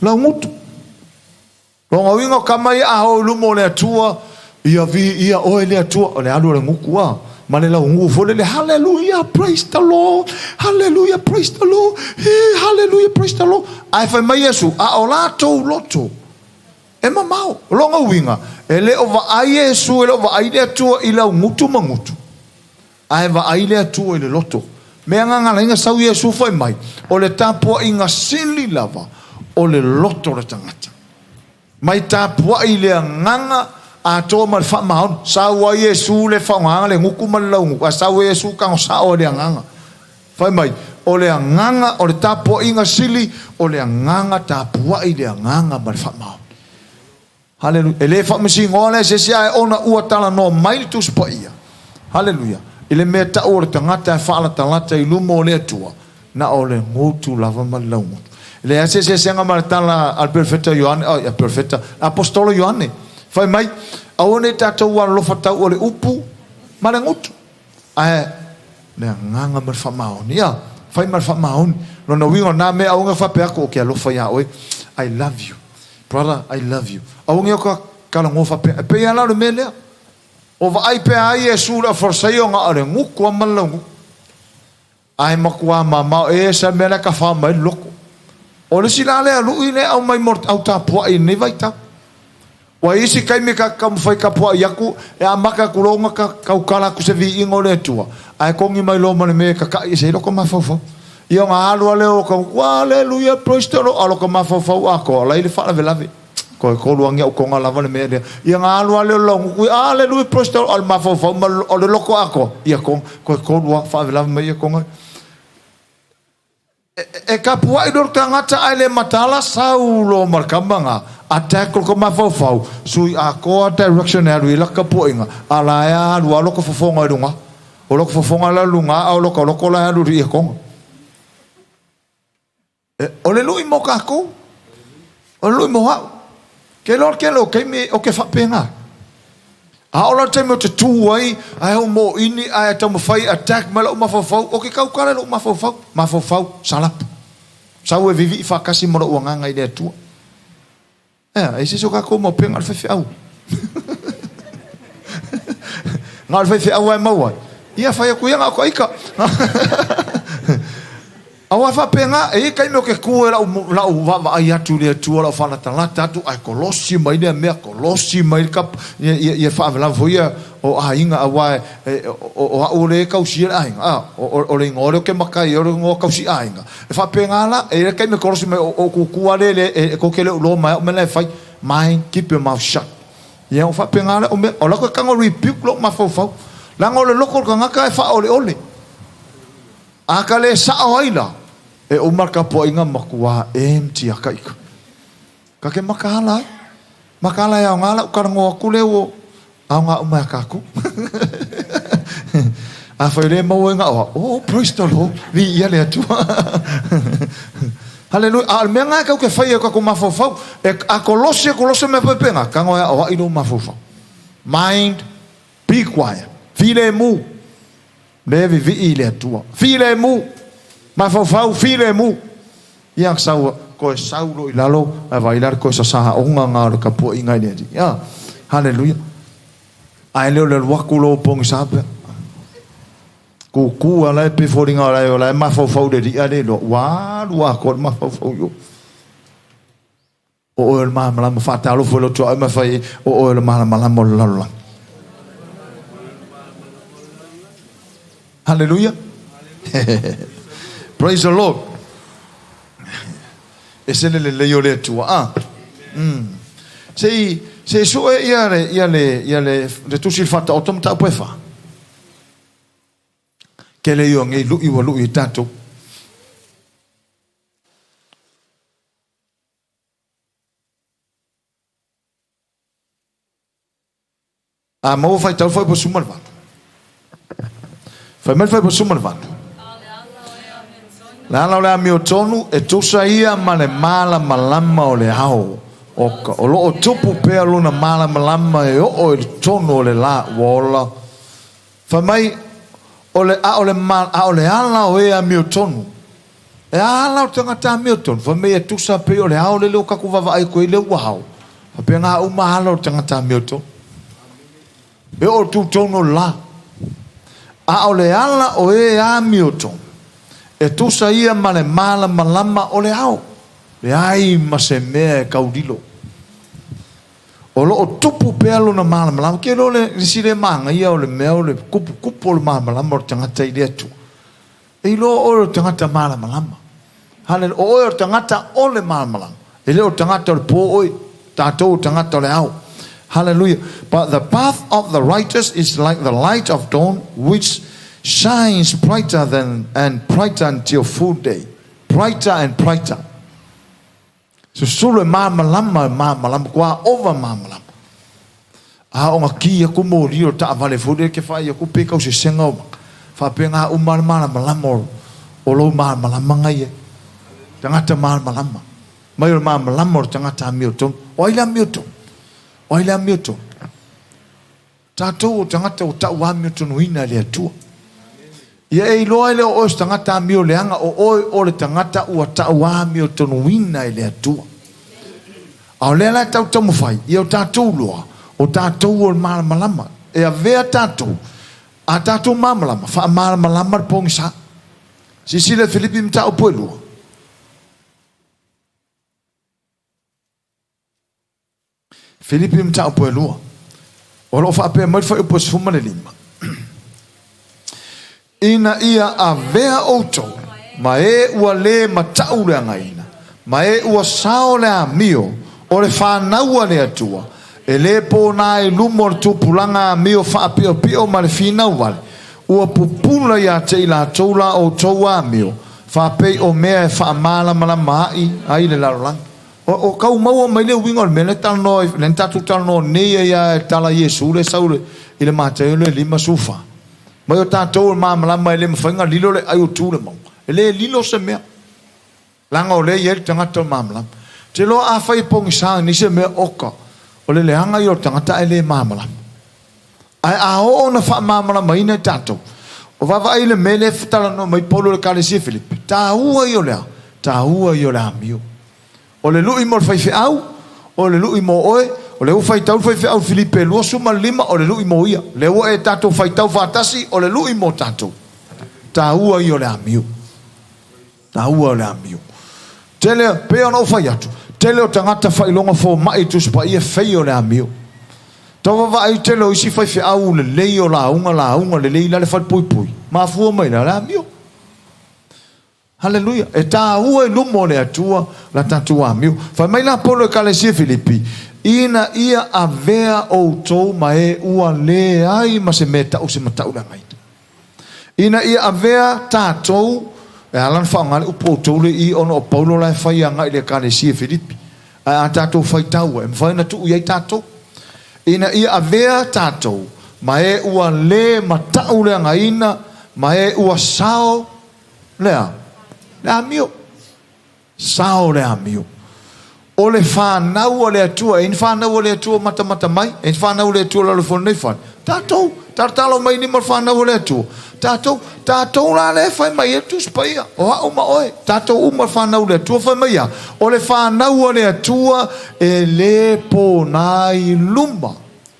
la ngutu. Longa winga kamai a ho lumo le atua ia oe le atua o le alu le ngukua ma le lau ngu fo le hallelujah praise the Lord hallelujah praise the Lord hallelujah praise the Lord ai fai mai Yesu a o lato loto e mamau longa winga e le o va ai Yesu e le o va ai le atua I lau ngutu mangutu ai va ai le atua I le loto me anga inga sau Yesu fai mai o le tapua inga sili lava o le loto le tangata mai tapua I le nganga a to mal fa maun sa wa Yesu le fa nganga le nguku mal lau sa wa Yesu ka sa o le nganga fa mai o le nganga o le tapo inga sili o le nganga tapua I le nganga mal fa maun haleluya ele fa misi ngole se sia ona ua tala no mai tu spoia haleluya ile meta o le tangata fa la talata I lumo le tua na o le ngutu lava mal lau le se nga mal tala al perfetta Ioane al perfetta apostolo Ioane fai mai aone tatou wa lo fatau o le upu ma le ngutu ai le nganga mal fa maoni ya fai mal fa maoni no no wingo na me aunga fa pe ako ke lo fa ya oi I love you brother I love you aunga ka kala ngo fa pe ya la le mele o va ai pe ai Yesu la forsa yo nga le nguku mal lo ai makua mama e sa mele ka fa mai loko o le silale alu ile au mai mort au tapua I ne vai ta wa isi kai me ka kam fai ka po yaku e amaka kulonga ka kaukala ku se vi ingo le tua ai kongi mai lo mane me ka I se lo ko mafofo io nga alu ale o ko hallelujah praise the Lord alo ko mafofo ako la ile fa la velave ko luangi o ko nga lava me le io nga alu ale lo ku hallelujah praise the Lord al mafofo o le loko ako ia ko lua fa velave me ia ko nga e kapua I dor tangata ai le matala saulo markambanga attack ko mafofau sui a ko directionary la kapoinga ala ya lu loko fofonga lunga o loko fofonga la lunga o loko la lu ri ko o le lui mo kako o lui mo ha ke lo ke me o ke fa penga a ola temo te tuai ai o mo ini ai tamo fai attack mala o mafofau o ke kau kala lo mafofau salap sau e vivi fa kasi mo o nganga I le tua e se so ka ko mo penga fe au ngal fe au ai mau ia fa ku yang ko ika awa fa penga e kai mo ke ku la va ai atu le tua la fa la talata tu ai kolosi mai le me kolosi mai kap ia fa la voia o ainga awa o le ka usi ainga o le ngore ke makai o ngo ka usi ainga e fa penga la e kai me kolosi mai o ku le ko ke le lo mai me le fai mind keep your mouth shut ia o fa penga la o la ka ngo rebuke lo ma fo la ngo le loko ka ngaka e fa ole aka le sa oila e o marka po inga makua empty akaika ka ke makala ya ngala ka ngo ku le o nga o ma ka ku a fa le mo nga o praise the Lord vi ia le tu hallelujah al menga ka ke fa ka ku mafofau e a kolose me penga ka ngo o ino mafofau mind be quiet file mu deve vi ile tua file mu mafofau file mu yang sau ko saulo ilalo a bailar ko sa sa onga nga ka po inga ni ya hallelujah ai le wakulo pong sabe ku ala pe foringa ala mafofau de dia de lo wa ko mafofau yo o el mala fatalo fo lo to ma fai o el mala mo la hallelujah praise the Lord ese le yo le tua se so ia le de tu si fata automata puoi fa che le io ngi lu tanto A mau fai tau fai po sumal va. Fai mal fai po sumal va. La la mi o tonu e tosa ia ma le mala malama o le hao. O lo o tupu pea luna mala malama e o e tonu o le la wola. Fai mai o le ala o e a mi o tonu. E ala o tangata mi o tonu. Fai mai e tusa pe o le hao le leo kaku vava ai koe leo wahao. Fai pe ngā umahala o tangata mi o tonu. E o tu tonu la. A o le ala o e a mi o tonu. E tusa ia ma le mala malama o le hao. Le ai ma se mea e kaudilo. O lo o tupu pelo na mala malama. Ke lo le risile manga ia o le mea o le kupu o le mala malama o le tangata i le atu. E lo o le tangata mala malama. Hale o le tangata o le mala malama. E le o tangata o le po oi. Tatou tangata o le hao. Hallelujah. But the path of the righteous is like the light of dawn, which shines brighter and brighter until full day. Brighter and brighter. So solo malama kwa over malama. A o ngaki ku mo rio ta vale fode ke fa ku pe ka se senga fa pe nga malama o lo malama ngai. Tangata malama. Mai o malama tangata Milton. Oila Milton. Oila Milton. Tatou tangata o ta wa Milton wina le tua. Ia e loa ele o tangata mio leanga o le tangata ua taua mio tonu wina ele atua. Au lela tau tamu fai, ia o tatou loa, o tatou o malama. E a vea tatou, a tatou malama, fa malama pongsa. Si le Filipi mta o poe loa. Filipi mta o poe loa. O lo fa pe mai fa o poe sfuma le lima. Ina ia a vea outou, ma e ua le matau le angaina, ma e ua sao le a mio, o le whanaua le atua, e le po na e lumo le tupulanga a mio wha pio pio ma le finau wale, ua pupula ia te ila toula o toua a mio, wha pei o mea e wha mala mai, ai le larolang. O kau maua mai le wingo le mele tal no, le tatu tal no, neia ia e tala Yesu le saule, ile matau le lima sufa. Mai o tātou malama ele mawhainga lilo le ai o tū le mau. Ele lilo se mea. Langa o le ieri tangata o malama. Te loa a whai pongi sāng ni se mea oka. O le leanga i o tangata ele malama. Ai a o na wha malama ina tātou. O wawa ai le mele whatala no mai polo le kare si Filipi. Tā hua i o lea. Tā hua i o lea mio. O le lui mo le whaiwhi au. O le lui mo oe. O le ufai tau fai au Filipe lua suma lima o le lui mo ia. Le ua e tatou fai tau fatasi o le lui mo tatou. Ta ua i o le amiu. Ta ua o le amiu. Tele pea no fai atu. Tele o tangata fai longa fo mai tu spa ia fai o le amiu. Tawa va ai tele o isi fai au le lei o la unga le lei la le fai pui pui. Ma fua mai la le amiu. Hallelujah. E ta ua i lumo le atua la tatua amiu. Fai mai la polo e kalesia Filipi. Ina ia a vea o tou ma e ua le ai ma se me tau se matau la ngai. Ina ia a vea tātou e alan whaangale upo tou le i ono o paulo lai whai a ngai le kare sia Filipi. A tātou whai tau e mwhaina tu iai tātou. Ina ia a vea tātou ma e ua le matau le ngaina ma e ua sao lea. Lea mio. Sao lea mio. O le whanau o le atua, en whanau o le atua mata mai, en whanau o le atua lalo whanu nei whan. Tātou, tartalo mai ni mar whanau o le atua. Tātou la le whai mai e tu spaia, o hao ma oe. Tātou umar whanau le atua whai mai a. O le whanau o le atua e le po nai lumba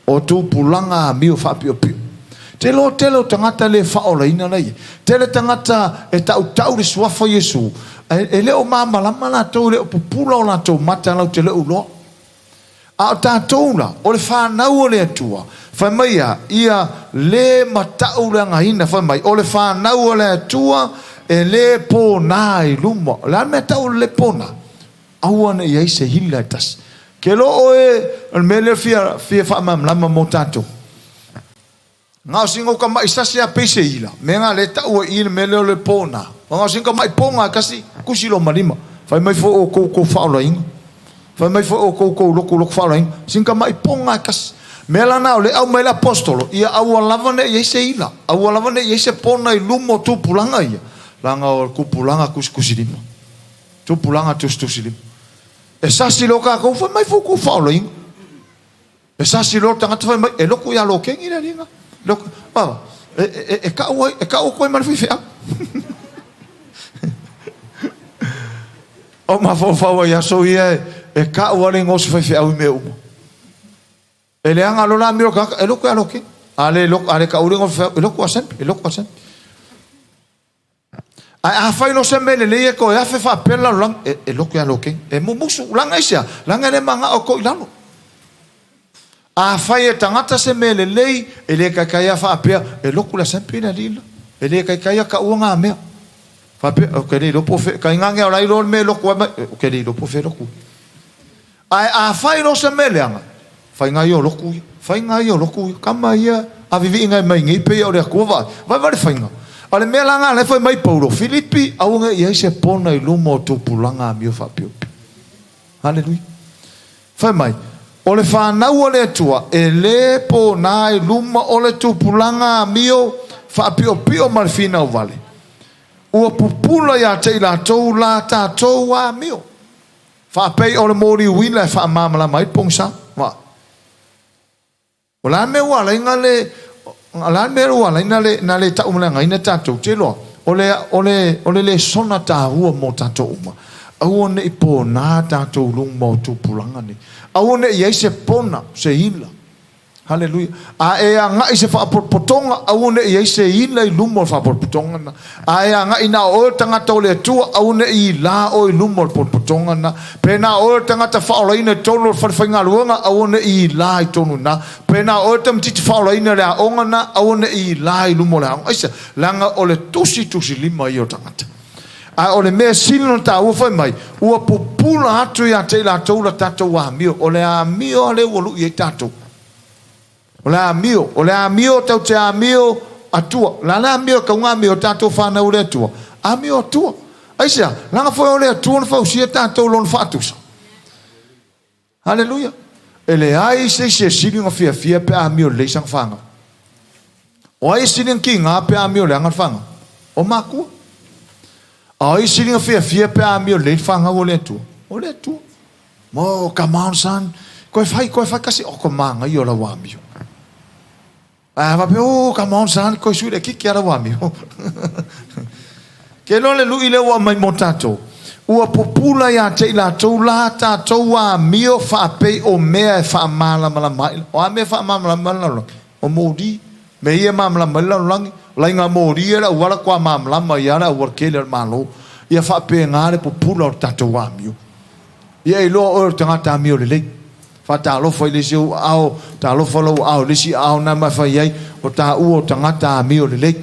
o tu pulanga a mio whapio pio. Telo tangata le whaola ina nei. Tele tangata e tau le suafa Yesu. E leo malama la tau leo pupula o la tau mata lau te leo loa. A tātou la, o le whanau o le atua. Whai mai a, ia le matau le ngahina whai mai. O le whanau o le atua, e le pōna i luma. Le mea tau le pōna. Awana i eise hila tas. Ke lo oe, me le fia whamam lama mo tātou. Ngā singo ka mai sasi a peise ila. Me ngā le tau i me leo le pōna. Ngā singo mai pōnga kasi kusilo marima. Whai mai fo o kou whaola inga. Whai mai fo o kou loko whaola inga. Singa mai pōnga kasi. Melana ole au mai apostolo ia au lavane ia se ila au lavane ia se pona I lumo tu pulanga ia langa o kupulanga kuskusilima tu pulanga tustusilima e sasi loka ko fa mai fuku following e sasi lo tanga fa mai e loko ia Rokeni na linga loko e ka o ko mai fi o ma fa ia so ia e ka o le ngos fa fi au me o ele anga lo la miro ka e loko ia Rokeni ale ka o le ngos e loko asen a fai no semele le ko ya fe fa pela lang e loko ia Rokeni e musu langa isia langa le manga o ko ilano a fai e tangata semele le ele ka ya fa pe e loko la sempre na lila ele ka ya ka uanga me fa pe o ke lo pofe ka nganga ora ilo me loko o ke lo pofe loko a fai no semele anga fai nga yo loko kama ia a vivi nga mai ngi pe o le ko vai fai nga ale me langa le foi mai Paulo Peresipi au nga ia se pona I lumo tu pulanga mio fa pio haleluia foi mai ole fa na ole tua ele pona I lumo ole tu pulanga mio fa pio malfina o vale o pupula ya te la tou la ta tou wa mio fa pe ole mori wila fa mama mai pongsa wa ola me wa la ngale ala mero ala na le ta umlanga ina tato telo ole le sona ta hua mo tato uma au ne ipo na tato lung mo tu pulanga ni au ne ia se pona se ila haleluia a e nga se fa potonga au ne ia se ila I lumo fa potonga na a e nga ina o tanga tole tu au ne I la o lumo potonga na pena o tanga ta fa ola ina tono fa finga luanga au ne I la tonu na pena o tam titi fa ola ina la onga na au ne I la lumo la aisa langa ole tusi lima I o tanga a ole me sino ta u fa mai u popula atu ya te la tola tato wa mio ole a mio le wolu ye tato ole a mio tau te a mio atua la mio ka nga mio tato fa na ule atua a mio atua aisa langa foi ole atua fa usia tato lon fatus haleluia ele ai se siling of fia pe a mio le sang fanga o ai siling ki nga pe a mio le nga fanga o maku ai siling of fia pe a mio le fanga ole atua mo come on son ko fai kasi o ko manga yo la wa mio va pe o come on son ko su de ki ara wa mio ke lo le lu ile wa mai montato ua popula ya te la tau la ta tau wa mio fa pe o mea fa mala mai o me fa mala o modi me ia mala lang lainga modi era wala kwa mala mai ara war keler malo ia fa pe ngare popula o ta tau wa mio ia lo o tanga mio le fa ta lo foi le siu au ta lo follow au le si au na ma fa yai o ta u tanga mio le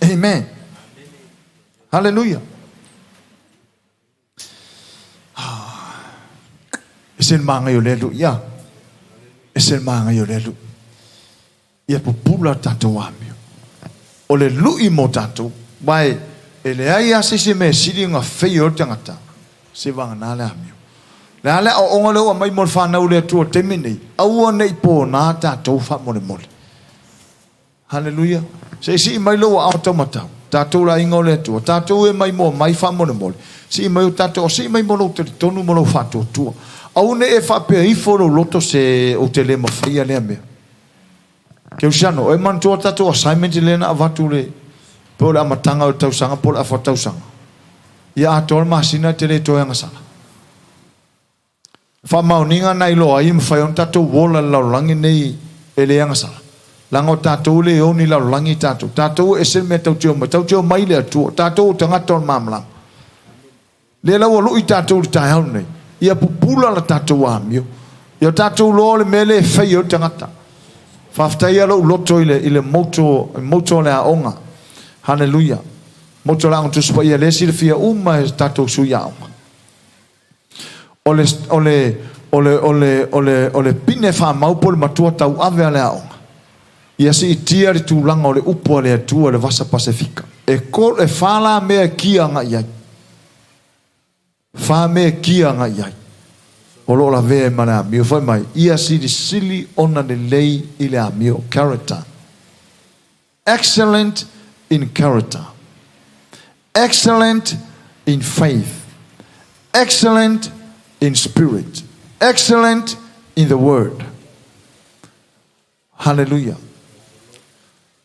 amen hallelujah esen manga yo lelu ya esen manga yo lelu ia popula tato amio o le lui mo tato vai ele ai asisi me silinga feio tangata se vanga na le amio la le o ngole o mai mo fa na ule tu temini au nei po na tato fa mo le hallelujah se si mai lo automata tato la ingole tu tato e mai mo mai fa mo le si mai tato si mai mo lo tonu mo lo fatto tu au ne e fa pe I foro loto se o tele mo fia le me ke usano e man tu tato assignment le na avatu le po la matanga o tau sanga po la fatau sanga ia atol masina tele to yang sala fa mauninga nai lo ai mo fa on tato wola la langi nei ele yang sala lango tato le oni la langi tato e se me tau mai le tu tato tanga ton mamlang le la wo i tato ta hau nei ia pupula la tato wa mio ia tato lo le mele feio tanga fafta ia lo loto ile moto le aonga hallelujah moto la on tu spa ia le silfia tato su ya ole pine fa mau pol matua tau ave le aonga ia si tia ri tu langa ole upo le tu le vasa pasifika e ko e fala me kia nga ia fa me kia nga ia O lo la ve mana mio foi mai. Ia sili ona le lei ile a mio character. Excellent in character. Excellent in faith. Excellent in spirit. Excellent in the word. Hallelujah.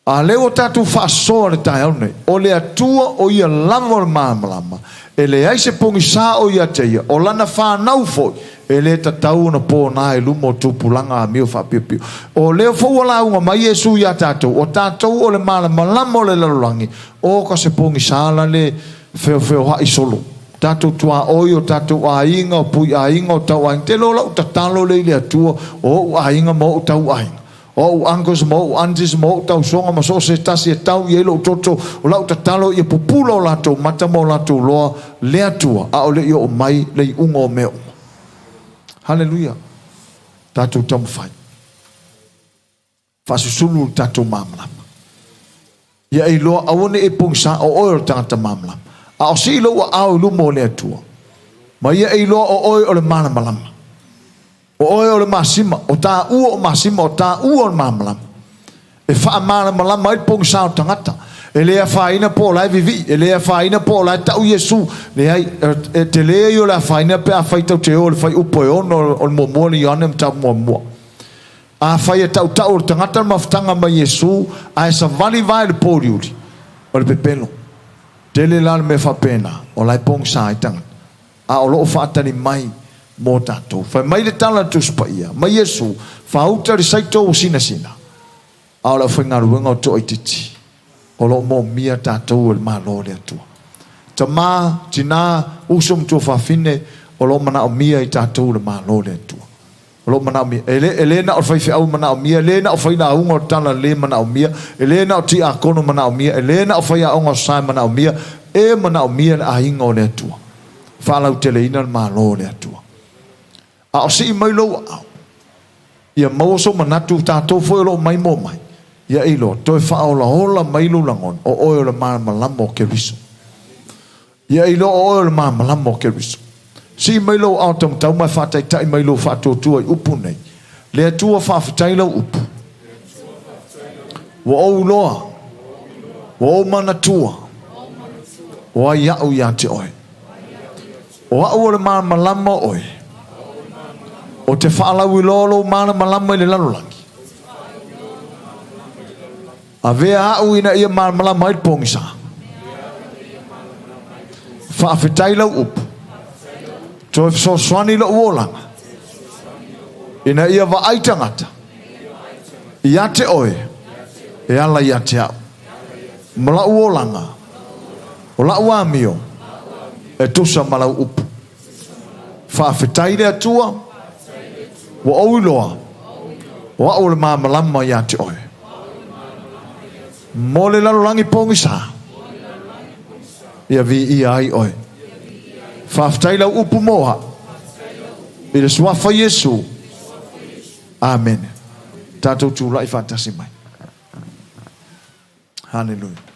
A leo tatu fasoa le tai aune. O le atua o ia lama o le malama. E le aise pongi sa o ia teia. O lana whanau foi. E le tatau na po na e lumo tupulanga a mio whapipiu. O leo fo wala unga mai Yesu ia tatou. O tatou o le malama lama o le lalulangi. O ka se pongi sa la le feo hai solo. Tatou tua oi o tatou a inga o pui a inga o tau aing. Te lola o tatalo le ile atua o a inga mo o tau aing. O angos mo antis mo tau songa ma so se tasi e tau yelo toto o lau tatalo i pupulo o lato mata mo lato loa le atua a o le o mai le ungo o meo. Hallelujah. Tatou tamu fai. Fasusulu tatou mamlama. Ia e loa awane e pongsa o oio tangata mamlama. A o si lo a au lumo le atua. Ma ia e loa o oio o le malamalama. O oe o le masima, o tā ua o masima, o tā ua o le mamalama. E wha malamalama i pong sao tangata. E lea whaina po lai vivi, e lea whaina po lai tau Yesu. E te lea i o la whaina pe a whaitau te o le whai upo e ono o le momoni i anem tau mua. A whai e tau tau o le tangata maftanga ma Yesu, a e sa vali vai le pōri uri, o le pepelo. Te le lana me whapena, o lai pong sao i tangata. A o loo whaatani mai, mo tatou fa mai le tala tu spaia mai Yesu fa uta ri saito o sina ala fa ngaruanga o to ititi o lo mo mia tatou el malo le tu tama tina usum tu fa fine o lo mana o mia i tatou le malo le tu o lo mana mi ele na o fa fi au mana o mia ele na o fa na unga tala le mana o mia ele na o ti a kono mana o mia ele na o fa ya unga sa mana o mia e mana o mia a ingo le tu fa la utele ina malo le tu a o si mai lo au ia mau so manatu tatou foi lo mai mo mai ia i lo toi fa o la hola mai lo langon o o le malamo ke viso ia i lo o le malamo ke viso si mai lo au tau mai fa tai mai lo fa to tu upu nei le tu fa tai lo upu wo o lo wo manatua o ia o ia te oi o le malamo oi o te whaalau i lolo mana malama i le lalulangi. A vea au ina ia mana malama i pongisa. Whaafetai lau upu. Toi so swani lau uolanga. Ina ia wa aitangata. Ia te oe. E ala ia te au. Mala uolanga. O la uamio. E tusa malau upu. Whaafetai lea tua. Wa o loa wa o le malama ia te oe mo le lalulangi pongisa ia vi ia ai oe whaftai lau upu moha i le suafa Yesu amen tatou tūlai whatasi mai hallelujah.